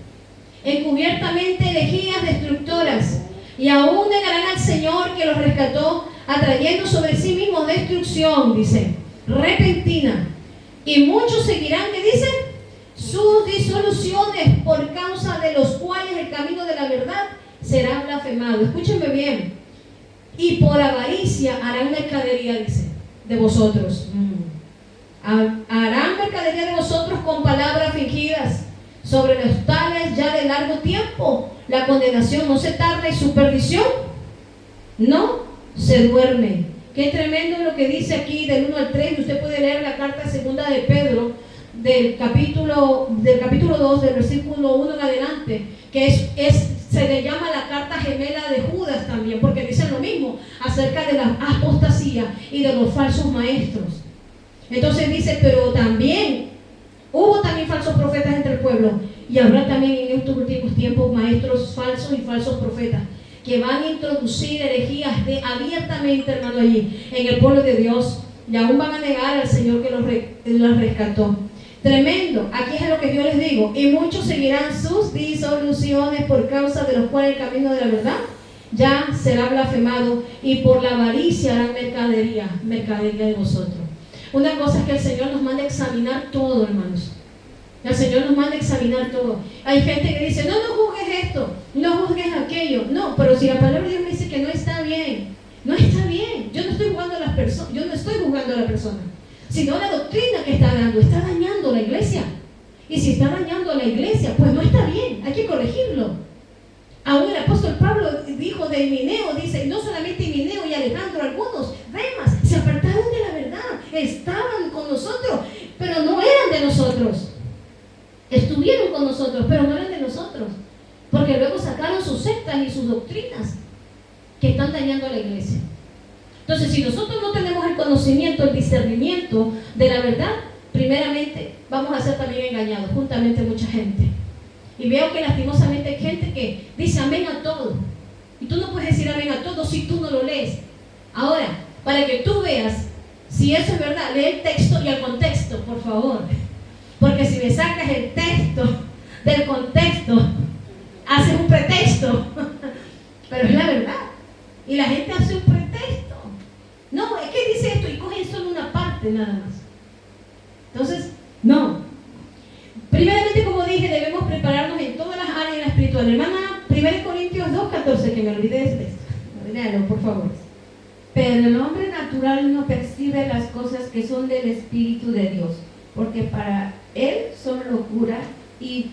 Encubiertamente herejías destructoras, y aún negarán al Señor que los rescató, atrayendo sobre sí mismos destrucción, dice, repentina. Y muchos seguirán, ¿qué dice? Sus disoluciones, por causa de los cuales el camino de la verdad será blasfemado. Escúchenme bien. Y por avaricia harán mercadería, dice, de vosotros. Harán mercadería de vosotros con palabras fingidas. sobre los tales ya de largo tiempo. La condenación no se tarda y su perdición no se duerme. Qué tremendo lo que dice aquí del 1 al 3. Usted puede leer la carta segunda de Pedro del capítulo 2, del versículo 1 en adelante, que se le llama la carta gemela de Judas también, porque dicen lo mismo acerca de la apostasía y de los falsos maestros. Entonces dice, pero también hubo también falsos profetas entre el pueblo, y habrá también en estos últimos tiempos maestros falsos y falsos profetas que van a introducir herejías abiertamente, hermano, allí en el pueblo de Dios, y aún van a negar al Señor que los rescató. Tremendo. Aquí es lo que yo les digo. Y muchos seguirán sus disoluciones, por causa de los cuales el camino de la verdad ya será blasfemado, y por la avaricia harán mercadería de vosotros. Una cosa es que el Señor nos manda a examinar todo, hermanos. El Señor nos manda a examinar todo. Hay gente que dice, no juzgues esto, no juzgues aquello. No, pero si la palabra de Dios me dice que no está bien, no está bien. Yo no estoy juzgando a las personas, sino la doctrina que está dando, está dañando la iglesia. Y si está dañando a la iglesia, pues no está bien, hay que corregirlo. Aún el apóstol Pablo dijo de Himeneo, dice, no solamente Himeneo y Alejandro, algunos demás se apartaron de la verdad, estaban con nosotros, pero no eran de nosotros. Estuvieron con nosotros, pero no eran de nosotros, porque luego sacaron sus sectas y sus doctrinas que están dañando a la iglesia. Entonces, si nosotros no tenemos el conocimiento, el discernimiento de la verdad, primeramente vamos a ser también engañados, juntamente mucha gente. Y veo que lastimosamente hay gente que dice amén a todo, y tú no puedes decir amén a todo si tú no lo lees. Ahora, para que tú veas si eso es verdad, lee el texto y el contexto, por favor. Porque si me sacas el texto del contexto, haces un pretexto. Pero es la verdad. Y la gente hace un pretexto. No, es que dice esto y coge solo una parte nada más. Entonces, no. Primeramente, como dije, debemos prepararnos en todas las áreas de la espiritual. Hermana, 1 Corintios 2:14, que me olvidé de esto. Léalo, por favor. Pero el hombre natural no percibe las cosas que son del Espíritu de Dios, porque para él son locura y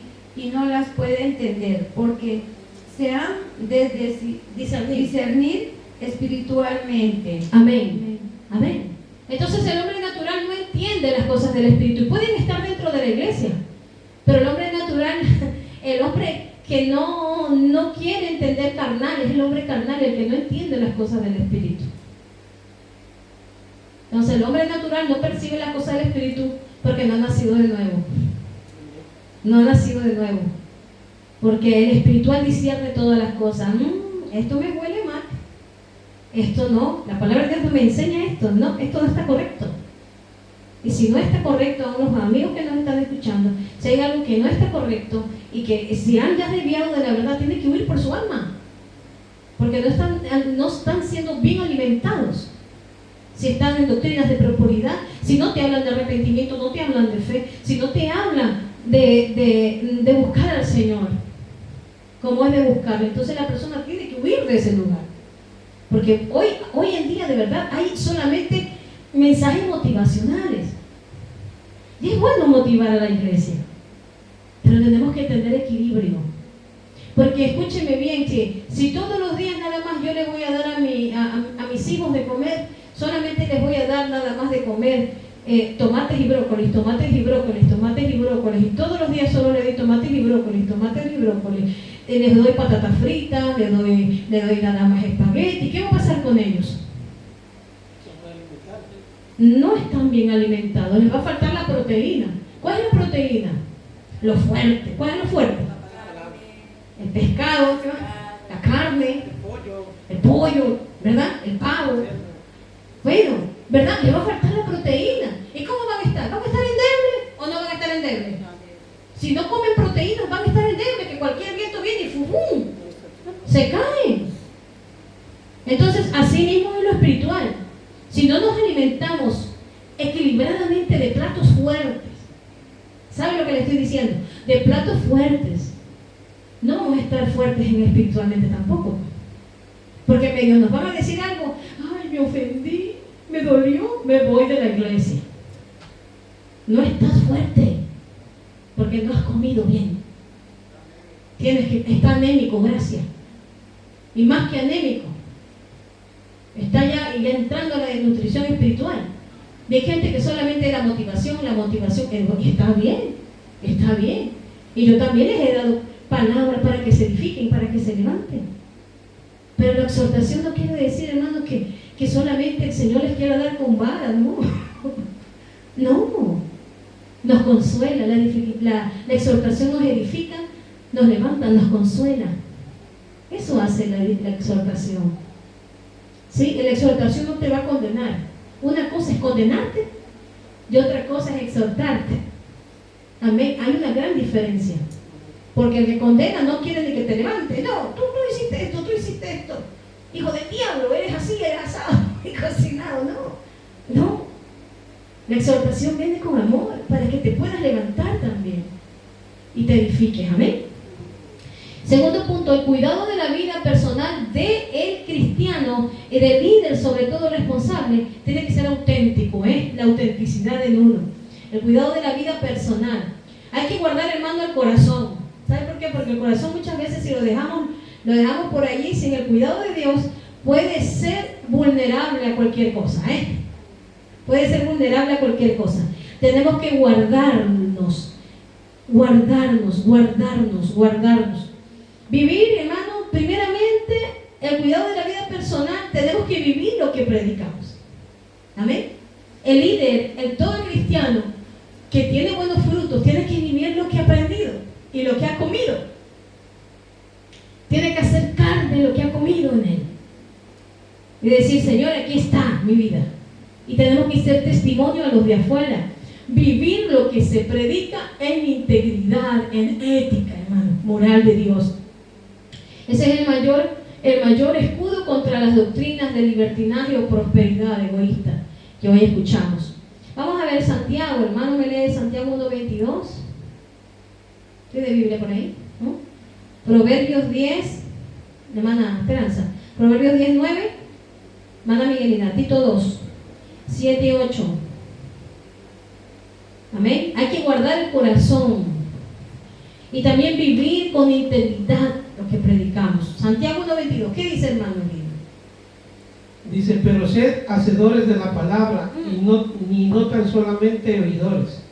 no las puede entender, porque se han de discernir espiritualmente. Amén. Amén. Entonces el hombre natural no entiende las cosas del Espíritu, y pueden estar dentro de la iglesia, pero el hombre natural, el hombre que no quiere entender carnal, es el hombre carnal el que no entiende las cosas del Espíritu. Entonces el hombre natural no percibe las cosas del Espíritu porque no ha nacido de nuevo. No ha nacido de nuevo. Porque el espiritual discierne todas las cosas. Esto me huele mal. Esto no. La palabra de Dios no me enseña esto. No, esto no está correcto. Y si no está correcto, a unos amigos que nos están escuchando, si hay algo que no está correcto y que si han ya desviado de la verdad, tienen que huir por su alma. Porque no están siendo bien alimentados. Si están en doctrinas de propiedad, si no te hablan de arrepentimiento, no te hablan de fe, si no te hablan de buscar al Señor, como es de buscarlo, entonces la persona tiene que huir de ese lugar. Porque hoy en día de verdad hay solamente mensajes motivacionales. Y es bueno motivar a la iglesia, pero tenemos que tener equilibrio. Porque escúcheme bien, que si todos los días nada más yo le voy a dar a mis hijos de comer, solamente les voy a dar nada más de comer tomates y brócolis, y todos los días solo le doy tomates y brócolis, les doy patatas fritas, le doy nada más espagueti, ¿qué va a pasar con ellos? No están bien alimentados, les va a faltar la proteína. ¿Cuál es la proteína? Lo fuerte. ¿Cuál es lo fuerte? El pescado, la carne, el pollo, ¿verdad? El pavo. Bueno, ¿verdad? Le va a faltar la proteína. ¿Y cómo van a estar? ¿Van a estar endebles o no van a estar endebles? Si no comen proteínas, van a estar endebles, que cualquier viento viene y ¡fum! Se caen. Entonces, así mismo es lo espiritual. Si no nos alimentamos equilibradamente de platos fuertes, ¿sabe lo que le estoy diciendo? De platos fuertes, no vamos a estar fuertes espiritualmente tampoco. Porque medio nos van a decir algo, ay, me ofendí, me dolió, me voy de la iglesia. No estás fuerte, porque no has comido bien. está anémico, gracias. Y más que anémico, está ya entrando a la desnutrición espiritual. Y hay gente que solamente la motivación, y está bien. Y yo también les he dado palabras para que se edifiquen, para que se levanten. Pero la exhortación no quiere decir, hermano, que solamente el Señor les quiera dar con vara, no. No. Nos consuela, la exhortación nos edifica, nos levanta, nos consuela. Eso hace la exhortación. ¿Sí? La exhortación no te va a condenar. Una cosa es condenarte y otra cosa es exhortarte. Amén. Hay una gran diferencia. Porque el que condena no quiere ni que te levantes. No, tú hiciste esto. Hijo del diablo, eres así, eres asado y cocinado. No. La exhortación viene con amor para que te puedas levantar también y te edifiques. Amén. Segundo punto, el cuidado de la vida personal del cristiano y del líder, sobre todo responsable, tiene que ser auténtico, la autenticidad en uno. El cuidado de la vida personal. Hay que guardar, hermano, el corazón. ¿Sabe por qué? Porque el corazón muchas veces, si lo dejamos por allí sin el cuidado de Dios, puede ser vulnerable a cualquier cosa. Puede ser vulnerable a cualquier cosa. Tenemos que guardarnos. Vivir, hermano, primeramente, el cuidado de la vida personal, tenemos que vivir lo que predicamos. Amén. El líder, todo cristiano que tiene buenos frutos, tiene que vivir lo que ha aprendido y lo que ha comido. Tiene que hacer carne lo que ha comido en él. Y decir, Señor, aquí está mi vida. Y tenemos que ser testimonio a los de afuera. Vivir lo que se predica en integridad, en ética, hermano, moral de Dios. Ese es el mayor escudo contra las doctrinas de libertinaje o prosperidad egoísta que hoy escuchamos. Vamos a ver Santiago, hermano, me lee Santiago 1:22. ¿Tiene Biblia por ahí? ¿No? Proverbios 10, hermana Esperanza. Proverbios 10:9, hermana Miguelina. Tito 2, 7 y 8. Amén. Hay que guardar el corazón y también vivir con integridad lo que predicamos. Santiago 1:22. ¿Qué dice, hermano? Dice, pero sed hacedores de la palabra y no tan solamente oidores,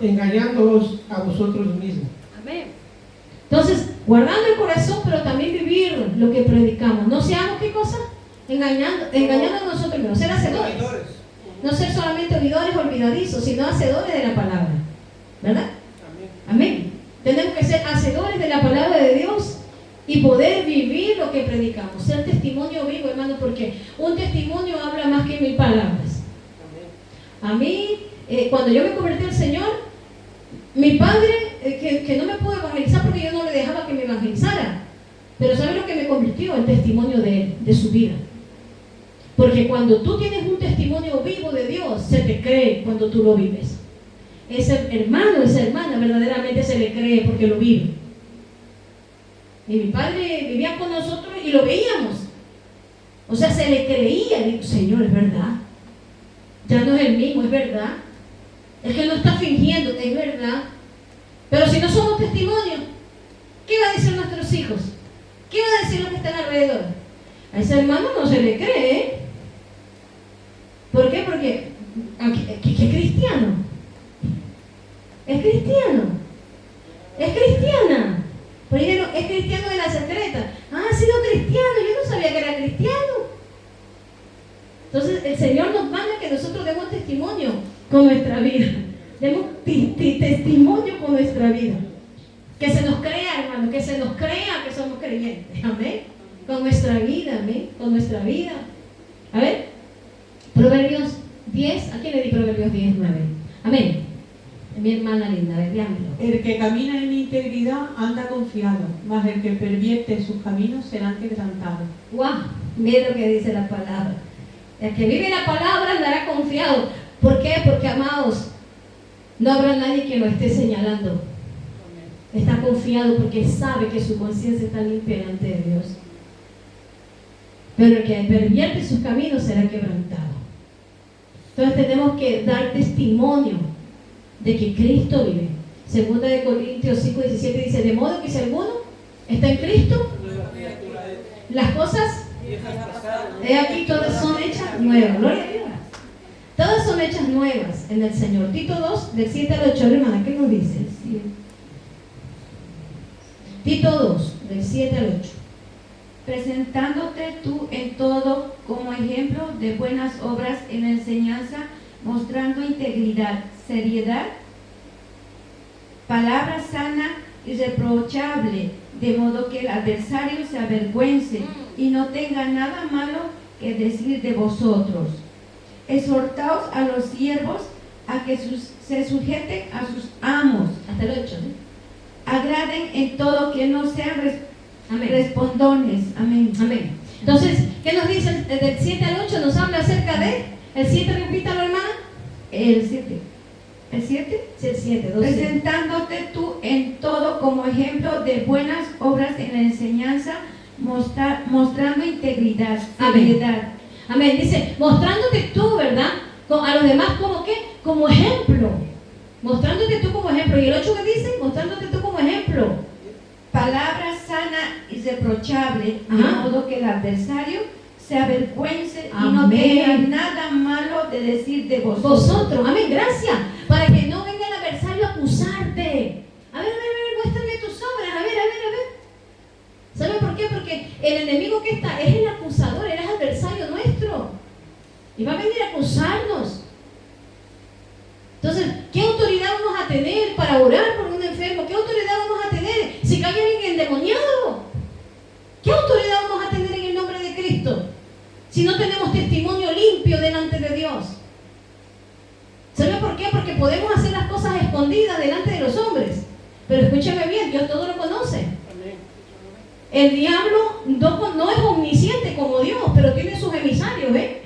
engañándoos a vosotros mismos. Amén. Entonces, guardando el corazón, pero también vivir lo que predicamos. No seamos, ¿qué cosa? Engañando a nosotros mismos. Ser hacedores. No ser solamente oidores olvidadizos, sino hacedores de la palabra. ¿Verdad? Amén. Tenemos que ser hacedores de la palabra de Dios y poder vivir lo que predicamos. Ser testimonio vivo, hermano, porque un testimonio habla más que 1000 palabras. A mí, cuando yo me convertí al Señor, mi padre, que no me pudo evangelizar porque yo no le dejaba que me evangelizara, pero ¿sabe lo que me convirtió? El testimonio de él, de su vida. Porque cuando tú tienes un testimonio vivo de Dios, se te cree cuando tú lo vives. Ese hermano, esa hermana, verdaderamente se le cree porque lo vive. Y mi padre vivía con nosotros y lo veíamos. O sea, se le creía. Digo, Señor, es verdad. Ya no es el mismo, es verdad. Es que no está fingiendo, es verdad. Pero si no somos testimonios, ¿qué va a decir nuestros hijos? ¿Qué va a decir los que están alrededor? A ese hermano no se le cree. ¿Por qué? Porque ¿qué cristiano? Es cristiano. Es cristiana. Pero dijeron, es cristiano de la secreta. Ah, ha sido cristiano. Yo no sabía que era cristiano. Entonces el Señor nos manda que nosotros demos testimonio con nuestra vida. Demos testimonio con nuestra vida. Que se nos crea, hermano, que se nos crea que somos creyentes. Amén. Con nuestra vida, amén. Con nuestra vida. A ver, Proverbios 10. ¿A quién le di Proverbios 10, 9? Amén. Mi hermana linda, veámoslo. El que camina en integridad anda confiado, mas el que pervierte sus caminos serán quebrantados. ¡Guau! Mira lo que dice la palabra. El que vive la palabra andará confiado. ¿Por qué? Porque, amados, no habrá nadie que lo esté señalando. Está confiado porque sabe que su conciencia está limpia delante de Dios. Pero el que pervierte sus caminos será quebrantado. Entonces tenemos que dar testimonio de que Cristo vive. Segunda de Corintios 5:17 dice, de modo que si alguno está en Cristo, Nueva criatura es. las cosas, Viejas pasadas. he aquí, todas son hechas nuevas. Gloria a Dios. Todas son hechas nuevas en el Señor. Tito 2, del 7 al 8, hermana, ¿qué nos dice? Tito 2, del 7 al 8. Presentándote tú en todo como ejemplo de buenas obras en la enseñanza, mostrando integridad, seriedad, palabra sana y reprochable, de modo que el adversario se avergüence y no tenga nada malo que decir de vosotros. Exhortaos a los siervos a que se sujeten a sus amos, Hasta el 8, ¿no? agraden en todo, que no sean Amén. respondones. Amén. Amén. Entonces, ¿qué nos dice del 7 al 8? Nos habla acerca de, el 7, repítalo, hermana. El 7. ¿El 7? Sí, el 7, 12. Presentándote tú en todo como ejemplo de buenas obras en la enseñanza, mostrando integridad, Amén. seriedad. Amén. Dice, mostrándote tú, ¿verdad? A los demás, ¿como qué? Como ejemplo. Mostrándote tú como ejemplo. ¿Y el 8 que dice? Mostrándote tú como ejemplo. Palabra sana y reprochable, de Ajá. modo que el adversario se avergüence y Amén. no tenga nada malo de decir de vosotros. Vosotros, amén, gracias. Para que no venga el adversario a acusarte. A ver, muéstrame tus obras. A ver. ¿Sabe por qué? Porque el enemigo que está es el acusador, él es adversario nuestro. Y va a venir a acusarnos. Entonces, ¿qué autoridad vamos a tener para orar por un enfermo? ¿Qué autoridad vamos a tener si cae alguien endemoniado? ¿Qué autoridad vamos a tener en el nombre de Cristo si no tenemos testimonio limpio delante de Dios? ¿Sabe por qué? Porque podemos hacer las cosas escondidas delante de los hombres. Pero escúchame bien, Dios todo lo conoce. Amén. El diablo no es omnisciente como Dios, pero tiene sus emisarios, ¿eh?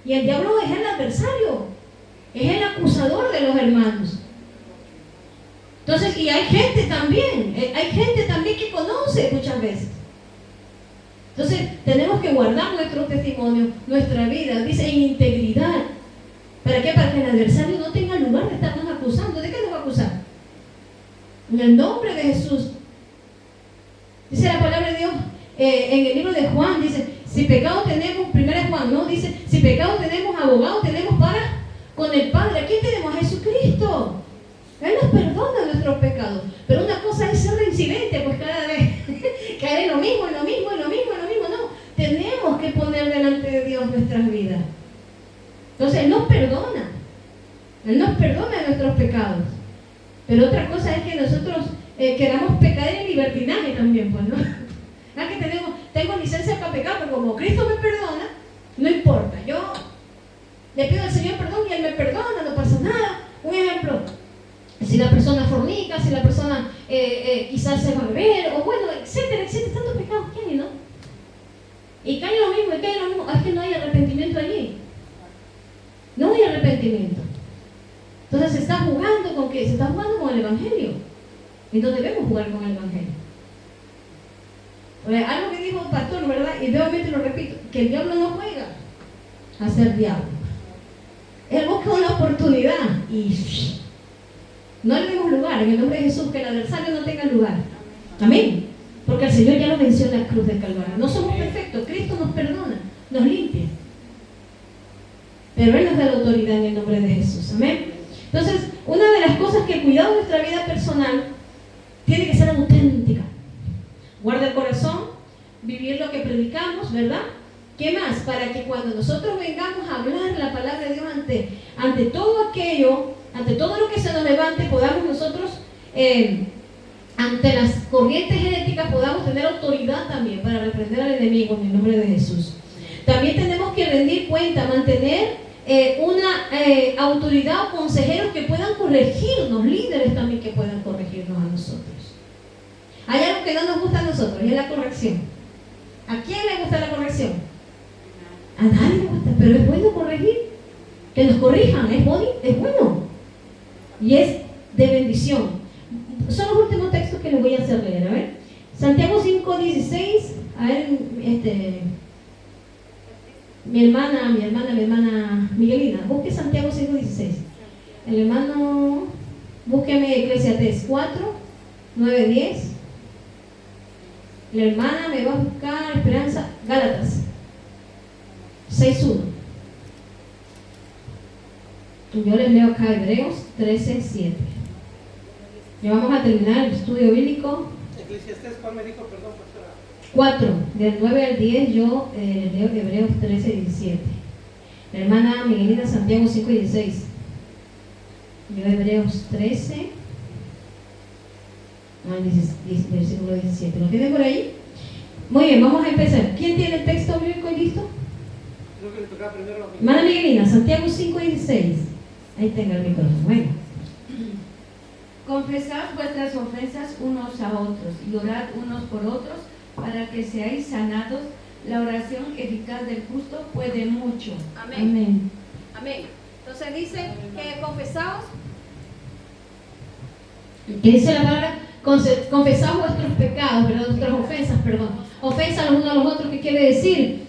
Y el diablo es el adversario, es el acusador de los hermanos. Entonces, y hay gente también que conoce muchas veces. Entonces, tenemos que guardar nuestro testimonio, nuestra vida, dice, en integridad. ¿Para qué? Para que el adversario no tenga lugar de estarnos acusando. ¿De qué nos va a acusar? En el nombre de Jesús. Dice la palabra de Dios en el libro de Juan, dice, si pecado tenemos, 1 Juan, ¿no? Dice, si pecado tenemos, abogado tenemos para con el Padre. ¿A quién tenemos? A Jesucristo. Él nos perdona nuestros pecados. Pero una cosa es ser reincidente, pues cada vez caer en lo mismo. No, tenemos que poner delante de Dios nuestras vidas. Entonces, Él nos perdona. Él nos perdona nuestros pecados. Pero otra cosa es que nosotros queramos pecar en libertinaje también, pues, ¿no? Ah, que tengo licencia para pecar, pero como Cristo me perdona, no importa. Yo le pido al Señor perdón y Él me perdona, no pasa nada. Un ejemplo, si la persona fornica, si la persona quizás se va a beber, o bueno, etcétera, tantos pecados que hay, ¿no? Y cae lo mismo. Es que no hay arrepentimiento allí. No hay arrepentimiento. Entonces se está jugando con ¿qué? Se está jugando con el Evangelio. Y no debemos jugar con el Evangelio. Algo que dijo el pastor, ¿verdad? Y nuevamente lo repito, que el diablo no juega a ser diablo. Él busca una oportunidad y no le demos lugar en el nombre de Jesús, que el adversario no tenga lugar. Amén. Porque el Señor ya lo venció en la cruz del Calvario. No somos perfectos, Cristo nos perdona, nos limpia. Pero Él nos da la autoridad en el nombre de Jesús. Amén. Entonces, una de las cosas que el cuidado de nuestra vida personal tiene que ser auténtica. Guarda el corazón, vivir lo que predicamos, ¿verdad? ¿Qué más? Para que cuando nosotros vengamos a hablar la palabra de Dios ante todo aquello, ante todo lo que se nos levante, podamos nosotros, ante las corrientes heréticas, podamos tener autoridad también para reprender al enemigo en el nombre de Jesús. También tenemos que rendir cuenta, mantener una autoridad o consejeros que puedan corregirnos, líderes también que puedan corregirnos a nosotros. Hay algo que no nos gusta a nosotros y es la corrección. ¿A quién le gusta la corrección? A nadie le gusta, pero es bueno corregir. Que nos corrijan, es bueno. Y es de bendición. Son los últimos textos que les voy a hacer leer. A ver, Santiago 5:16. A ver, mi hermana Miguelina, busque Santiago 5:16. El hermano, búsqueme Eclesiastés 4:9-10. La hermana me va a buscar esperanza. Gálatas 6:1. Yo les leo acá Hebreos 13:7. Ya vamos a terminar el estudio bíblico. Eclesiastés, ¿cuál me dijo? Perdón, pastora. 4, del 9 al 10, yo leo Hebreos 13:17. La hermana Miguelina Santiago 5:16. Yo Hebreos 13, versículo 17. ¿Lo tiene por ahí? Muy bien, vamos a empezar. ¿Quién tiene el texto bíblico listo? Creo que le tocaba primero la Hermana Miguelina, Santiago 5:16. Ahí tenga el micrófono. Bueno. Confesad vuestras ofensas unos a otros y orad unos por otros para que seáis sanados. La oración eficaz del justo puede mucho. Amén. Amén. Amén. Entonces dice que confesaos. ¿Qué dice la palabra? Confesaos vuestros pecados, ¿verdad? Vuestras ofensas, perdón. Ofensas los unos a los otros, ¿qué quiere decir?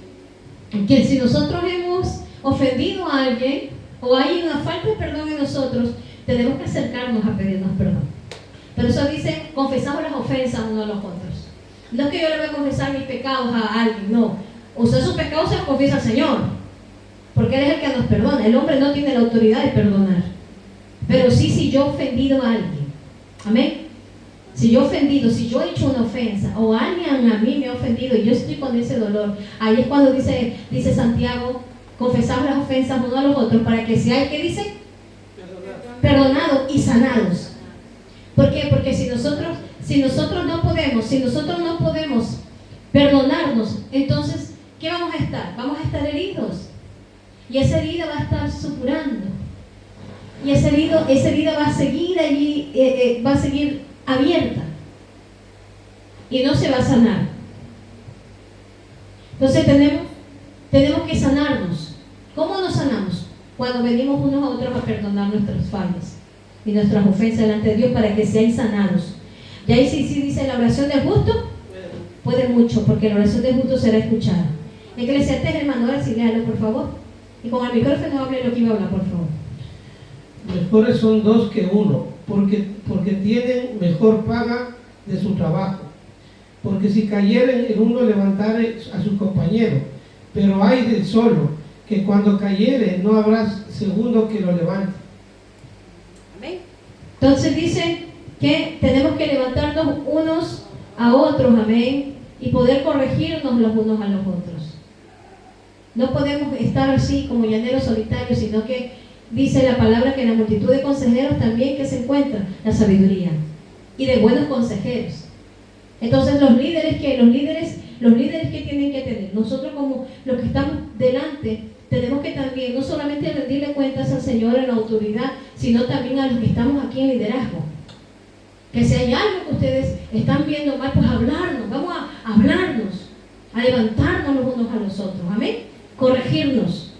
Que si nosotros hemos ofendido a alguien o hay una falta de perdón en nosotros, tenemos que acercarnos a pedirnos perdón. Pero eso dice, confesamos las ofensas unos a los otros. No es que yo le voy a confesar mis pecados a alguien, no. Usted sus pecados se los confiesa al Señor, porque Él es el que nos perdona. El hombre no tiene la autoridad de perdonar. Pero sí, si yo he ofendido a alguien, amén. Si yo he ofendido, si yo he hecho una ofensa, o alguien a mí me ha ofendido y yo estoy con ese dolor, ahí es cuando dice Santiago, confesamos las ofensas unos a los otros para que seáis, ¿qué dice? Perdonados y sanados. ¿Por qué? Porque si nosotros no podemos perdonarnos, entonces, ¿qué vamos a estar? Vamos a estar heridos. Y esa herida va a estar supurando. Y esa herida va a seguir allí, va a seguir abierta. Y no se va a sanar. Entonces tenemos que sanarnos. ¿Cómo nos sanamos? Cuando venimos unos a otros a perdonar nuestras fallas y nuestras ofensas delante de Dios para que seáis sanados. Y ahí sí dice la oración del justo, puede mucho, porque la oración del justo será escuchada. Eclesiastés, hermano, ahora sí, léalo, por favor. Y con el micrófono hable lo que iba a hablar, por favor. Mejores son dos que uno, porque tienen mejor paga de su trabajo. Porque si cayeren en uno levantare a su compañero, pero hay del solo, que cuando cayere no habrá segundo que lo levante. Amén. Entonces dice que tenemos que levantarnos unos a otros, amén, y poder corregirnos los unos a los otros. No podemos estar así como llaneros solitarios, sino que dice la palabra que en la multitud de consejeros también que se encuentra la sabiduría y de buenos consejeros. Entonces los líderes que tienen que tener, nosotros como los que estamos delante, tenemos que también no solamente rendirle cuentas al Señor en la autoridad, sino también a los que estamos aquí en liderazgo. Que si hay algo que ustedes están viendo mal, pues hablarnos, vamos a hablarnos, a levantarnos los unos a los otros, amén, corregirnos.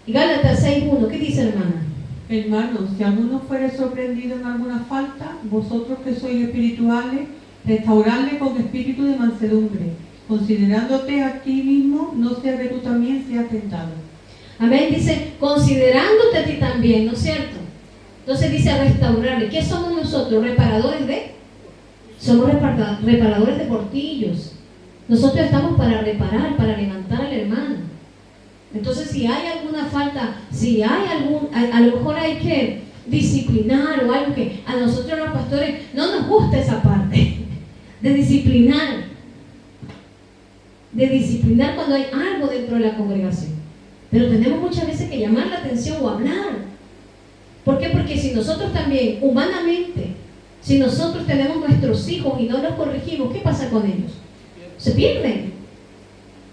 Y Gálatas 6:1, ¿qué dice, hermana? Hermanos, si alguno fuere sorprendido en alguna falta, vosotros que sois espirituales, restauradle con espíritu de mansedumbre, considerándote a ti mismo, no sea que tú también seas tentado. Amén, dice, considerándote a ti también, ¿no es cierto? Entonces dice restaurarle. ¿Qué somos nosotros? ¿Reparadores de? Somos reparadores de portillos. Nosotros estamos para reparar, para levantar al hermano. Entonces si hay alguna falta, si hay a lo mejor hay que disciplinar o algo que a nosotros los pastores no nos gusta esa parte de disciplinar cuando hay algo dentro de la congregación. Pero tenemos muchas veces que llamar la atención o hablar. ¿Por qué? Porque si nosotros también, humanamente, si nosotros tenemos nuestros hijos y no los corregimos, ¿qué pasa con ellos? Se pierden.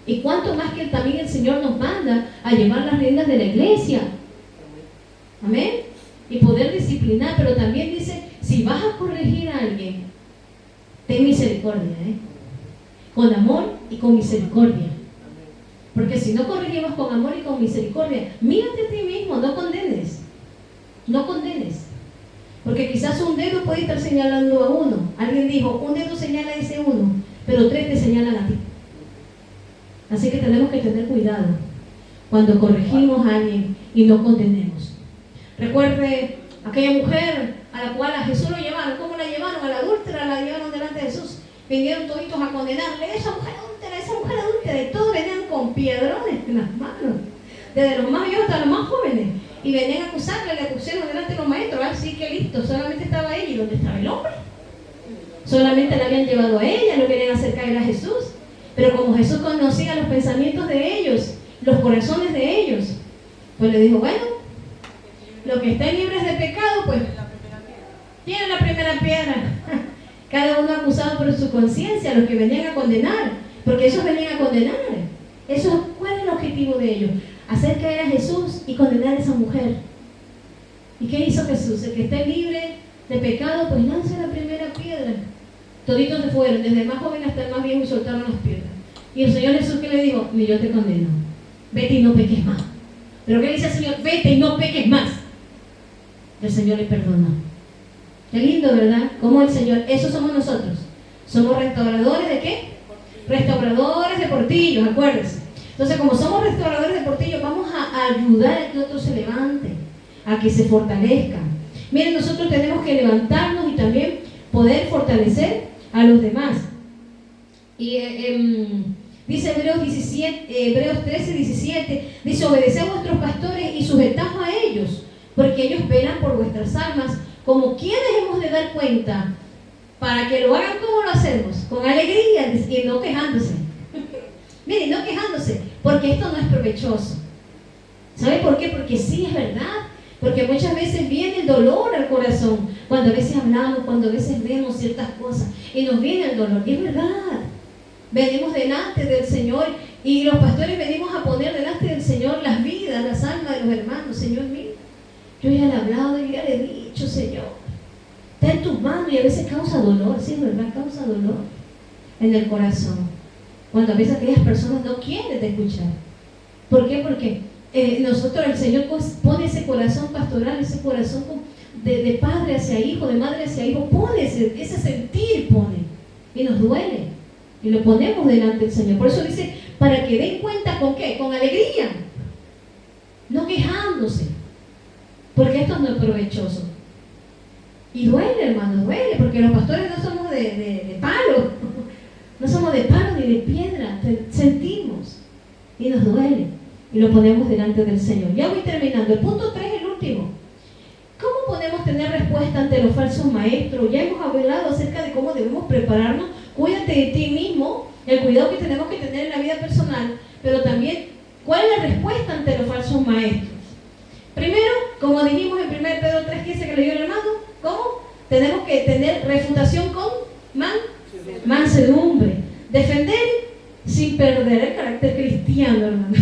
Y cuánto más que también el Señor nos manda a llevar las riendas de la iglesia. Amén. Y poder disciplinar, pero también dice, si vas a corregir a alguien, ten misericordia, con amor y con misericordia. Porque si no corregimos con amor y con misericordia, mírate a ti mismo, no condenes. No condenes. Porque quizás un dedo puede estar señalando a uno. Alguien dijo, un dedo señala a ese uno, pero 3 te señalan a ti. Así que tenemos que tener cuidado cuando corregimos a alguien y no condenemos. Recuerde aquella mujer a la cual a Jesús lo llevaron. ¿Cómo la llevaron? A la adúltera la llevaron delante de Jesús. vinieron toditos a condenarle, esa mujer adúltera, y todos venían con piedrones en las manos, desde los más viejos hasta los más jóvenes, y venían a acusarle, le pusieron delante de los maestros. Así que listo, solamente estaba ella. ¿Y dónde estaba el hombre? Solamente la habían llevado a ella, lo querían hacer caer a Jesús. Pero como Jesús conocía los pensamientos de ellos, los corazones de ellos, pues le dijo, bueno, los que estén libres de pecado, pues tienen la primera piedra. Cada uno acusado por su conciencia, los que venían a condenar, porque ellos venían a condenar. ¿Cuál es el objetivo de ellos? Hacer caer a Jesús y condenar a esa mujer. ¿Y qué hizo Jesús? El que esté libre de pecado, pues lance la primera piedra. Toditos se fueron, desde el más joven hasta el más viejo, y soltaron las piedras. Y el Señor Jesús, ¿qué le dijo? Ni yo te condeno. Vete y no peques más. ¿Pero qué le dice el Señor? Vete y no peques más. El Señor le perdonó. Qué lindo, ¿verdad? Como el Señor, eso somos nosotros. Somos restauradores de qué? Restauradores de portillos, acuérdense. Entonces, como somos restauradores de portillos, vamos a ayudar a que otros se levanten, a que se fortalezcan. Miren, nosotros tenemos que levantarnos y también poder fortalecer a los demás. Y dice Hebreos 13:17, dice, obedeced a vuestros pastores y sujetaos a ellos, porque ellos velan por vuestras almas, como quienes hemos de dar cuenta, para que lo hagan como lo hacemos, con alegría y no quejándose. Miren, no quejándose, porque esto no es provechoso. ¿Sabe por qué? Porque sí es verdad. Porque muchas veces viene el dolor al corazón, cuando a veces hablamos, cuando a veces vemos ciertas cosas, y nos viene el dolor. Y es verdad. Venimos delante del Señor, y los pastores venimos a poner delante del Señor las vidas, las almas de los hermanos. Señor mío, yo ya le he hablado y ya le he dicho, Señor, está en tus manos, y a veces causa dolor, sí es verdad, causa dolor en el corazón. Cuando a veces aquellas personas no quieren escuchar. ¿Por qué? Porque nosotros, el Señor pone ese corazón pastoral, ese corazón de padre hacia hijo, de madre hacia hijo, pone ese sentir, y nos duele, y lo ponemos delante del Señor. Por eso dice, para que den cuenta, ¿con qué? Con alegría, no quejándose, porque esto no es provechoso. Y duele, hermano, duele, porque los pastores no somos de palo, no somos de palo ni de piedra, sentimos, y nos duele. Y lo ponemos delante del Señor. Ya voy terminando. El punto 3, el último. ¿Cómo podemos tener respuesta ante los falsos maestros? Ya hemos hablado acerca de cómo debemos prepararnos. Cuídate de ti mismo, el cuidado que tenemos que tener en la vida personal, pero también, ¿cuál es la respuesta ante los falsos maestros? Primero, como dijimos en 1 Pedro 3:15 que leyó el hermano, ¿cómo? Tenemos que tener refutación con mansedumbre. Defender sin perder el carácter cristiano, hermano.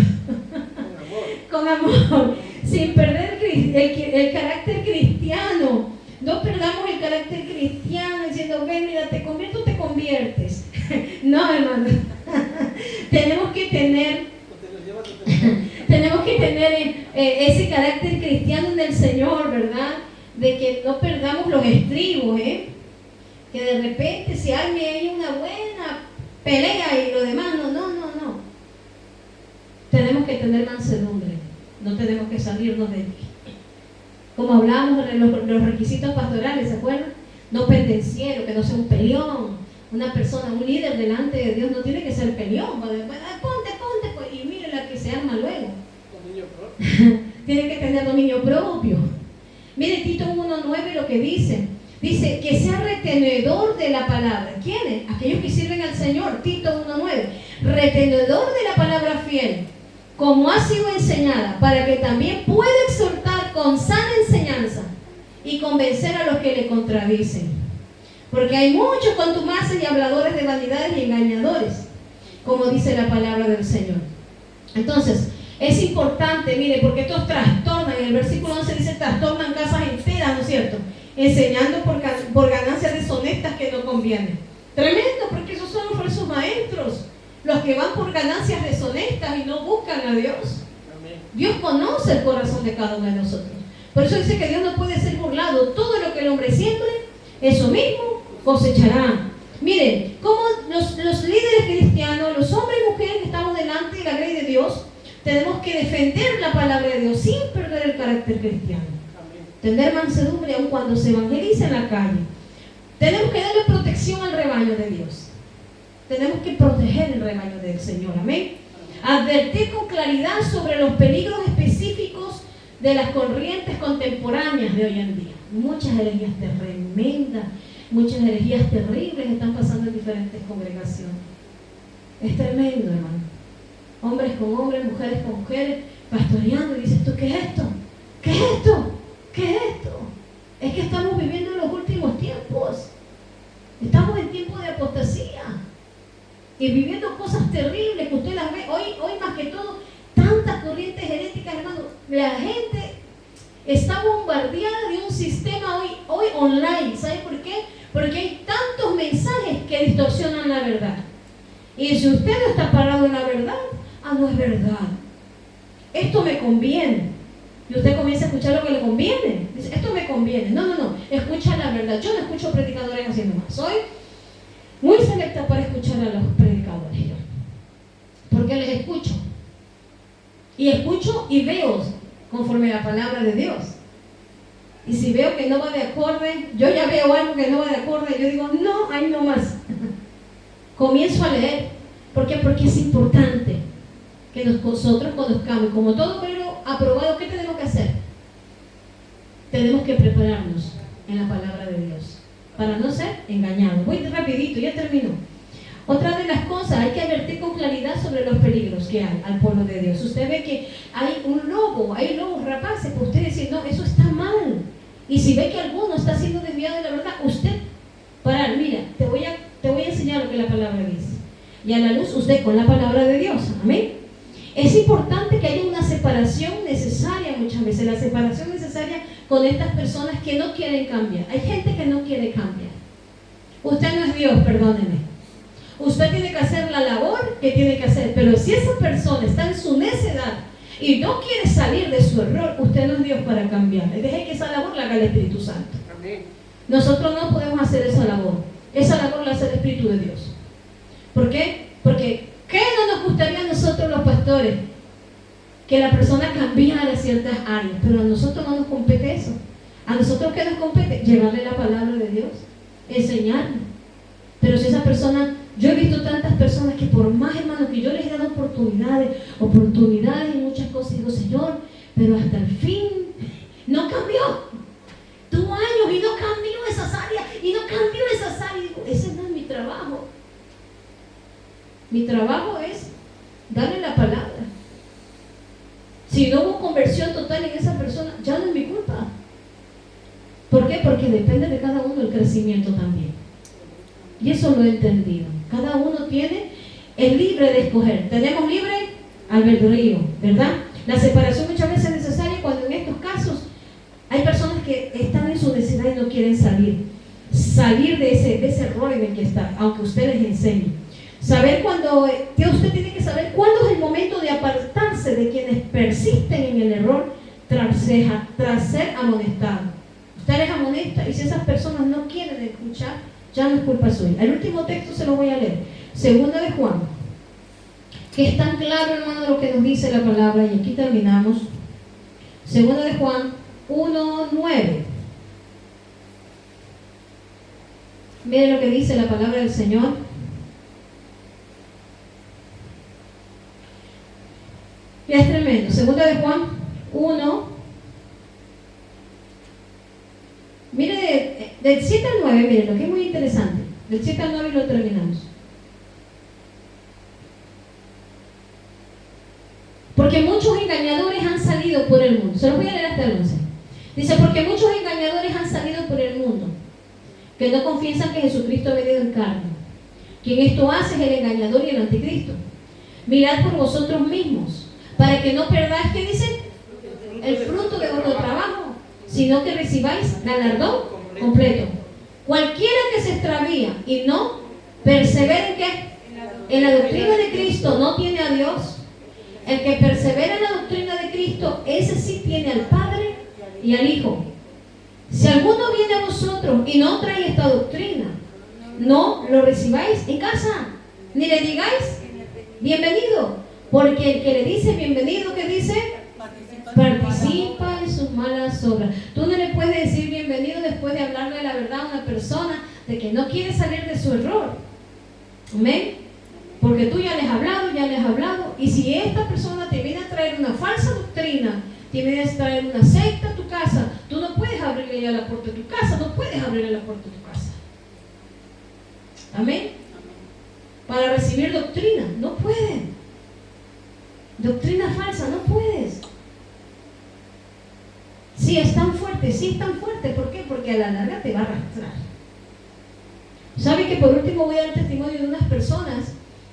Con amor, sin perder el carácter cristiano. No perdamos el carácter cristiano diciendo, ven, mira, te convierto, te conviertes. No, hermano. Tenemos que tener ese carácter cristiano en el Señor, ¿verdad? De que no perdamos los estribos, que de repente se arme ahí una buena pelea y lo demás, no. Tenemos que tener mansedumbre, no tenemos que salirnos de aquí. Como hablábamos de los requisitos pastorales, ¿se acuerdan? No pendenciero, que no sea un peleón. Una persona, un líder delante de Dios no tiene que ser peleón. Ponte, pues, y mire la que se arma luego. Dominio propio. Tiene que tener dominio propio. Mire Tito 1:9 lo que dice. Dice que sea retenedor de la palabra. ¿Quiénes? Aquellos que sirven al Señor. Tito 1:9. Retenedor de la palabra fiel, como ha sido enseñada, para que también pueda exhortar con sana enseñanza y convencer a los que le contradicen. Porque hay muchos contumaces y habladores de vanidades y engañadores, como dice la palabra del Señor. Entonces, es importante, mire, porque estos trastornan, en el versículo 11 dice, trastornan casas enteras, ¿no es cierto? Enseñando por ganancias deshonestas que no convienen. Tremendo, porque esos son los falsos maestros, los que van por ganancias deshonestas y no buscan a Dios. Amén. Dios conoce el corazón de cada uno de nosotros. Por eso dice que Dios no puede ser burlado. Todo lo que el hombre siembre, eso mismo cosechará. Miren, como los líderes cristianos, los hombres y mujeres que estamos delante de la ley de Dios, tenemos que defender la palabra de Dios sin perder el carácter cristiano. Amén. Tener mansedumbre aun cuando se evangeliza en la calle. Tenemos que darle protección al rebaño de Dios. Tenemos que proteger el rebaño del Señor, amén. Advertir con claridad sobre los peligros específicos de las corrientes contemporáneas de hoy en día. Muchas herejías tremendas, muchas herejías terribles están pasando en diferentes congregaciones. Es tremendo, hermano. Hombres con hombres, mujeres con mujeres, pastoreando, y dices tú, ¿qué es esto? ¿Qué es esto? ¿Qué es esto? Es que estamos viviendo en los últimos tiempos. Estamos en tiempo de apostasía y viviendo cosas terribles que usted las ve hoy más que todo, tantas corrientes heréticas, hermano. La gente está bombardeada de un sistema hoy online. ¿Sabe por qué? Porque hay tantos mensajes que distorsionan la verdad. Y si usted no está parado en la verdad, no es verdad. Esto me conviene. Y usted comienza a escuchar lo que le conviene. Dice, esto me conviene. No. Escucha la verdad. Yo no escucho predicadores haciendo más. Soy muy selecta para escuchar a los predicadores. Porque les escucho. Y escucho y veo conforme a la palabra de Dios. Y si veo que no va de acorde, yo ya veo algo que no va de acorde, yo digo, no, ahí no más. Comienzo a leer. ¿Por qué? Porque es importante que nosotros conozcamos. Como todo obrero aprobado, ¿qué tenemos que hacer? Tenemos que prepararnos en la palabra de Dios para no ser engañados. Voy rapidito, ya termino. Otra de las cosas, hay que advertir con claridad sobre los peligros que hay al pueblo de Dios. Usted ve que hay un lobo, hay lobos rapaces, pues usted dice, no, eso está mal. Y si ve que alguno está siendo desviado de la verdad, usted parar, mira, te voy a enseñar lo que la palabra dice. Y a la luz usted con la palabra de Dios, amén. Es importante que haya una separación necesaria muchas veces, la separación necesaria con estas personas que no quieren cambiar. Hay gente que no quiere cambiar. Usted no es Dios, perdóneme. Usted tiene que hacer la labor que tiene que hacer, pero si esa persona está en su necedad y no quiere salir de su error, usted no es Dios para cambiar. Deje que esa labor la haga el Espíritu Santo. Amén. Nosotros no podemos hacer esa labor. Esa labor la hace el Espíritu de Dios. ¿Por qué? Porque ¿qué no nos gustaría a nosotros los pastores? Que la persona cambiara ciertas áreas, pero a nosotros no nos compete eso. A nosotros ¿qué nos compete? Llevarle la palabra de Dios, enseñarle. Pero si esa persona, yo he visto tantas personas que por más, hermanos, que yo les he dado oportunidades y muchas cosas, digo, Señor, pero hasta el fin no cambió. Tuvo años y no cambió esas áreas, y digo, ese no es mi trabajo. Mi trabajo es darle la palabra. Si no hubo conversión total en esa persona, ya no es mi culpa. ¿Por qué? Porque depende de cada uno el crecimiento también. Y eso lo he entendido. Cada uno tiene el libre de escoger. Tenemos libre albedrío, ¿verdad? La separación muchas veces es necesaria cuando en estos casos hay personas que están en su necesidad y no quieren salir de ese error en el que está, aunque usted les enseñe. Usted tiene que saber cuándo es el momento de apartarse de quienes persisten en el error tras ser amonestados. Usted les amonesta y si esas personas no quieren escuchar, ya no es culpa suya. El último texto se lo voy a leer. Segunda de Juan, que es tan claro, hermano, lo que nos dice la palabra, y aquí terminamos. Segunda de Juan 1:9. Mire lo que dice la palabra del Señor. Ya es tremendo. Segunda de Juan 1. Mire, del 7 al 9, mire, lo que es muy interesante. Del 7 al 9 y lo terminamos. Porque muchos engañadores han salido por el mundo. Se los voy a leer hasta el 11. Dice, porque muchos engañadores han salido por el mundo, que no confiesan que Jesucristo ha venido en carne. Quien esto hace es el engañador y el anticristo. Mirad por vosotros mismos, para que no perdáis, ¿qué dice? El fruto de vuestro trabajo, sino que recibáis galardón completo. Cualquiera que se extravía y no persevera en ¿qué? En la doctrina de Cristo no tiene a Dios. El que persevera en la doctrina de Cristo, ese sí tiene al Padre y al Hijo. Si alguno viene a vosotros y no trae esta doctrina, no lo recibáis en casa, ni le digáis bienvenido, porque el que le dice bienvenido, ¿qué dice? Participa en sus malas obras. Tú no le puedes decir bienvenido después de hablarle la verdad a una persona de que no quiere salir de su error. Amén. Porque tú ya les has hablado, y si esta persona te viene a traer una falsa doctrina, te viene a traer una secta a tu casa, tú no puedes abrirle ya la puerta de tu casa, no puedes abrirle la puerta de tu casa. Amén. Para recibir doctrina, no pueden. Doctrina falsa, no puedes. Sí, es tan fuerte, ¿por qué? Porque a la larga te va a arrastrar. ¿Sabe que por último voy a dar testimonio de unas personas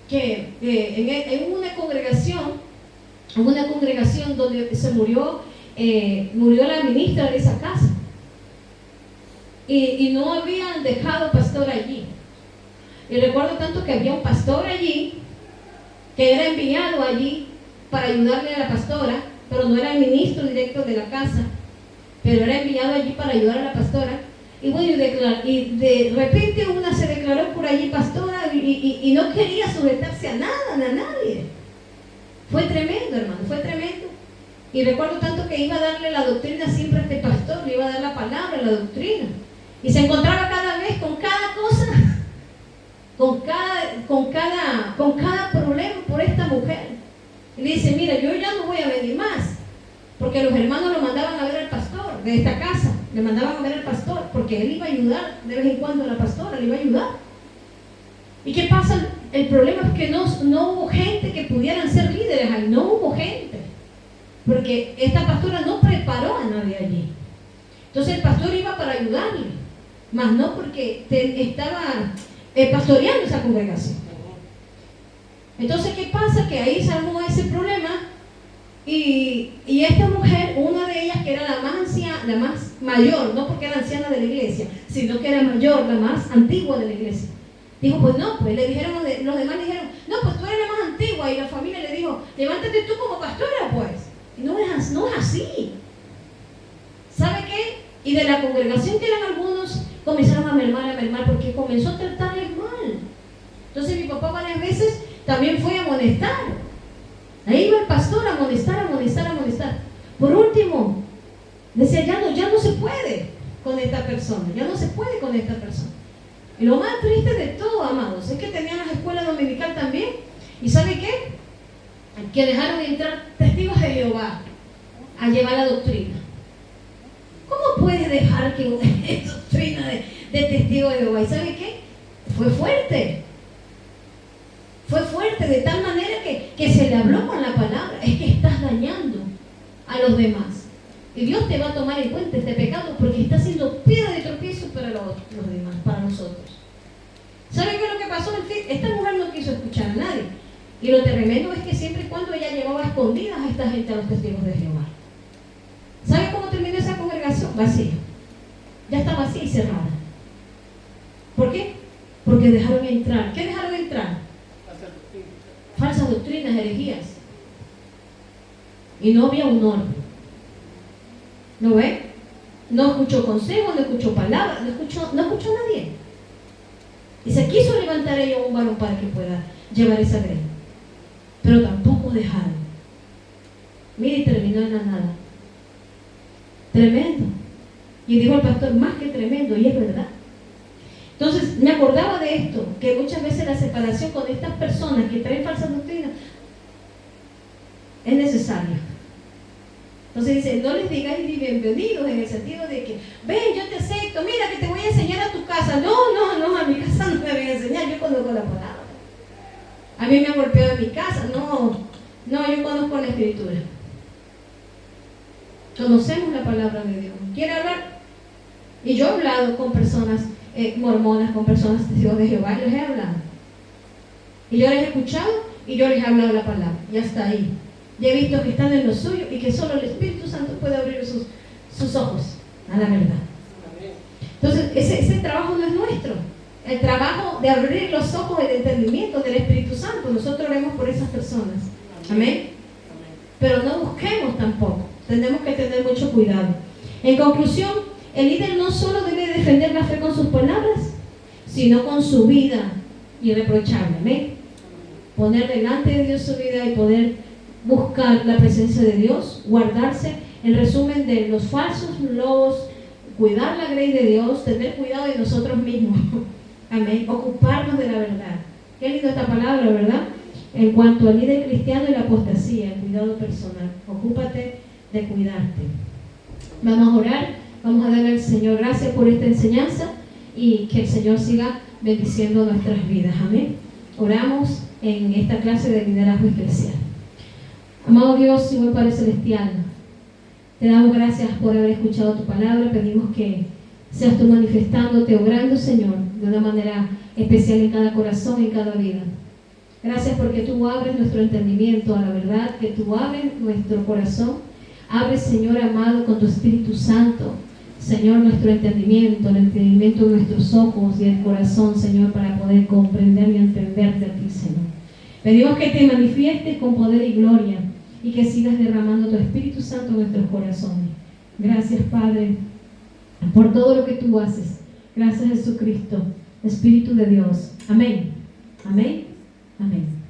que en una congregación donde se murió la ministra de esa casa, y no habían dejado pastor allí? Y recuerdo tanto que había un pastor allí que era enviado allí para ayudarle a la pastora, pero no era el ministro directo de la casa, pero era enviado allí para ayudar a la pastora. Y bueno, y de repente una se declaró por allí pastora y no quería sujetarse a nada, a nadie. Fue tremendo, hermano, fue tremendo. Y recuerdo tanto que iba a darle la doctrina siempre a este pastor, le iba a dar la palabra, la doctrina. Y se encontraba cada vez con cada cosa, con cada problema por esta mujer. Y le dice, mira, yo ya no voy a venir más, porque los hermanos lo mandaban a ver al pastor de esta casa, le mandaban a ver al pastor, porque él iba a ayudar de vez en cuando a la pastora, le iba a ayudar. ¿Y qué pasa? El problema es que no hubo gente que pudieran ser líderes ahí, no hubo gente, porque esta pastora no preparó a nadie allí. Entonces el pastor iba para ayudarle, más no porque estaba pastoreando esa congregación. Entonces, ¿qué pasa? Que ahí se armó ese problema y esta mujer, una de ellas que era la más anciana, la más mayor, no porque era anciana de la iglesia, sino que era mayor, la más antigua de la iglesia, dijo, pues no, pues le dijeron, los demás le dijeron, no, pues tú eres la más antigua, y la familia le dijo, levántate tú como pastora, pues. Y no es así. ¿Sabe qué? Y de la congregación, que eran algunos, comenzaron a mermar, porque comenzó a tratarles mal. Entonces mi papá varias veces también fue a amonestar. Ahí iba el pastor a amonestar. Por último, decía, ya no se puede con esta persona, Y lo más triste de todo, amados, es que tenían las escuelas dominical también. ¿Y sabe qué? Que dejaron entrar testigos de Jehová a llevar la doctrina. ¿Cómo puede dejar que doctrina de testigos de Jehová? ¿Y sabe qué? Fue fuerte, de tal manera que se le habló con la palabra. Es que estás dañando a los demás, y Dios te va a tomar en cuenta este pecado, porque está siendo piedra de tropiezo para los demás, para nosotros. ¿Sabe qué es lo que pasó? Esta mujer no quiso escuchar a nadie, y lo tremendo es que siempre y cuando ella llevaba escondidas a esta gente a los testigos de Jehová. ¿Sabe cómo terminó esa congregación? Vacía, ya está vacía y cerrada. ¿Por qué? Porque dejaron entrar. ¿Qué dejaron entrar? Falsas doctrinas, herejías. Y no había un orden. ¿No ve? No escuchó consejo, no escuchó palabras, no escuchó a nadie. Y se quiso levantar ella un varón para que pueda llevar esa grey, pero tampoco dejaron. Mire, y terminó en la nada. Tremendo. Y dijo el pastor, más que tremendo, y es verdad. Entonces me acordaba de esto, que muchas veces la separación con estas personas que traen falsas doctrinas es necesaria. Entonces dice, no les digáis ni bienvenidos, en el sentido de que, ven, yo te acepto, mira que te voy a enseñar a tu casa. No, a mi casa no me voy a enseñar, yo conozco la palabra. A mí me han golpeado en mi casa, no, yo conozco la escritura. Conocemos la palabra de Dios. ¿Quiere hablar? Y yo he hablado con personas mormonas, con personas testigos de Jehová, yo les he hablado. Y yo les he escuchado y yo les he hablado la palabra. Y hasta ahí. Y he visto que están en lo suyo y que solo el Espíritu Santo puede abrir sus ojos a la verdad. Entonces, ese trabajo no es nuestro. El trabajo de abrir los ojos del entendimiento del Espíritu Santo, nosotros oremos por esas personas. Amén. Pero no busquemos tampoco. Tenemos que tener mucho cuidado. En conclusión, el líder no solo debe defender la fe con sus palabras, sino con su vida irreprochable. Amén. Poner delante de Dios su vida y poder buscar la presencia de Dios, guardarse, en resumen, de los falsos lobos, cuidar la grey de Dios, tener cuidado de nosotros mismos. Amén. Ocuparnos de la verdad. Qué lindo esta palabra, ¿verdad? En cuanto al líder cristiano y la apostasía, el cuidado personal. Ocúpate de cuidarte. Vamos a orar, vamos a darle al Señor gracias por esta enseñanza y que el Señor siga bendiciendo nuestras vidas. Amén. Oramos en esta clase de liderazgo eclesial. Amado Dios y buen Padre Celestial, te damos gracias por haber escuchado tu palabra. Pedimos que seas tú manifestándote, obrando, Señor, de una manera especial en cada corazón, en cada vida. Gracias porque tú abres nuestro entendimiento a la verdad, que tú abres nuestro corazón. Abre, Señor amado, con tu Espíritu Santo, Señor, nuestro entendimiento, el entendimiento de nuestros ojos y el corazón, Señor, para poder comprender y entenderte a ti, Señor. Pedimos que te manifiestes con poder y gloria y que sigas derramando tu Espíritu Santo en nuestros corazones. Gracias, Padre, por todo lo que tú haces. Gracias, Jesucristo, Espíritu de Dios. Amén. Amén. Amén.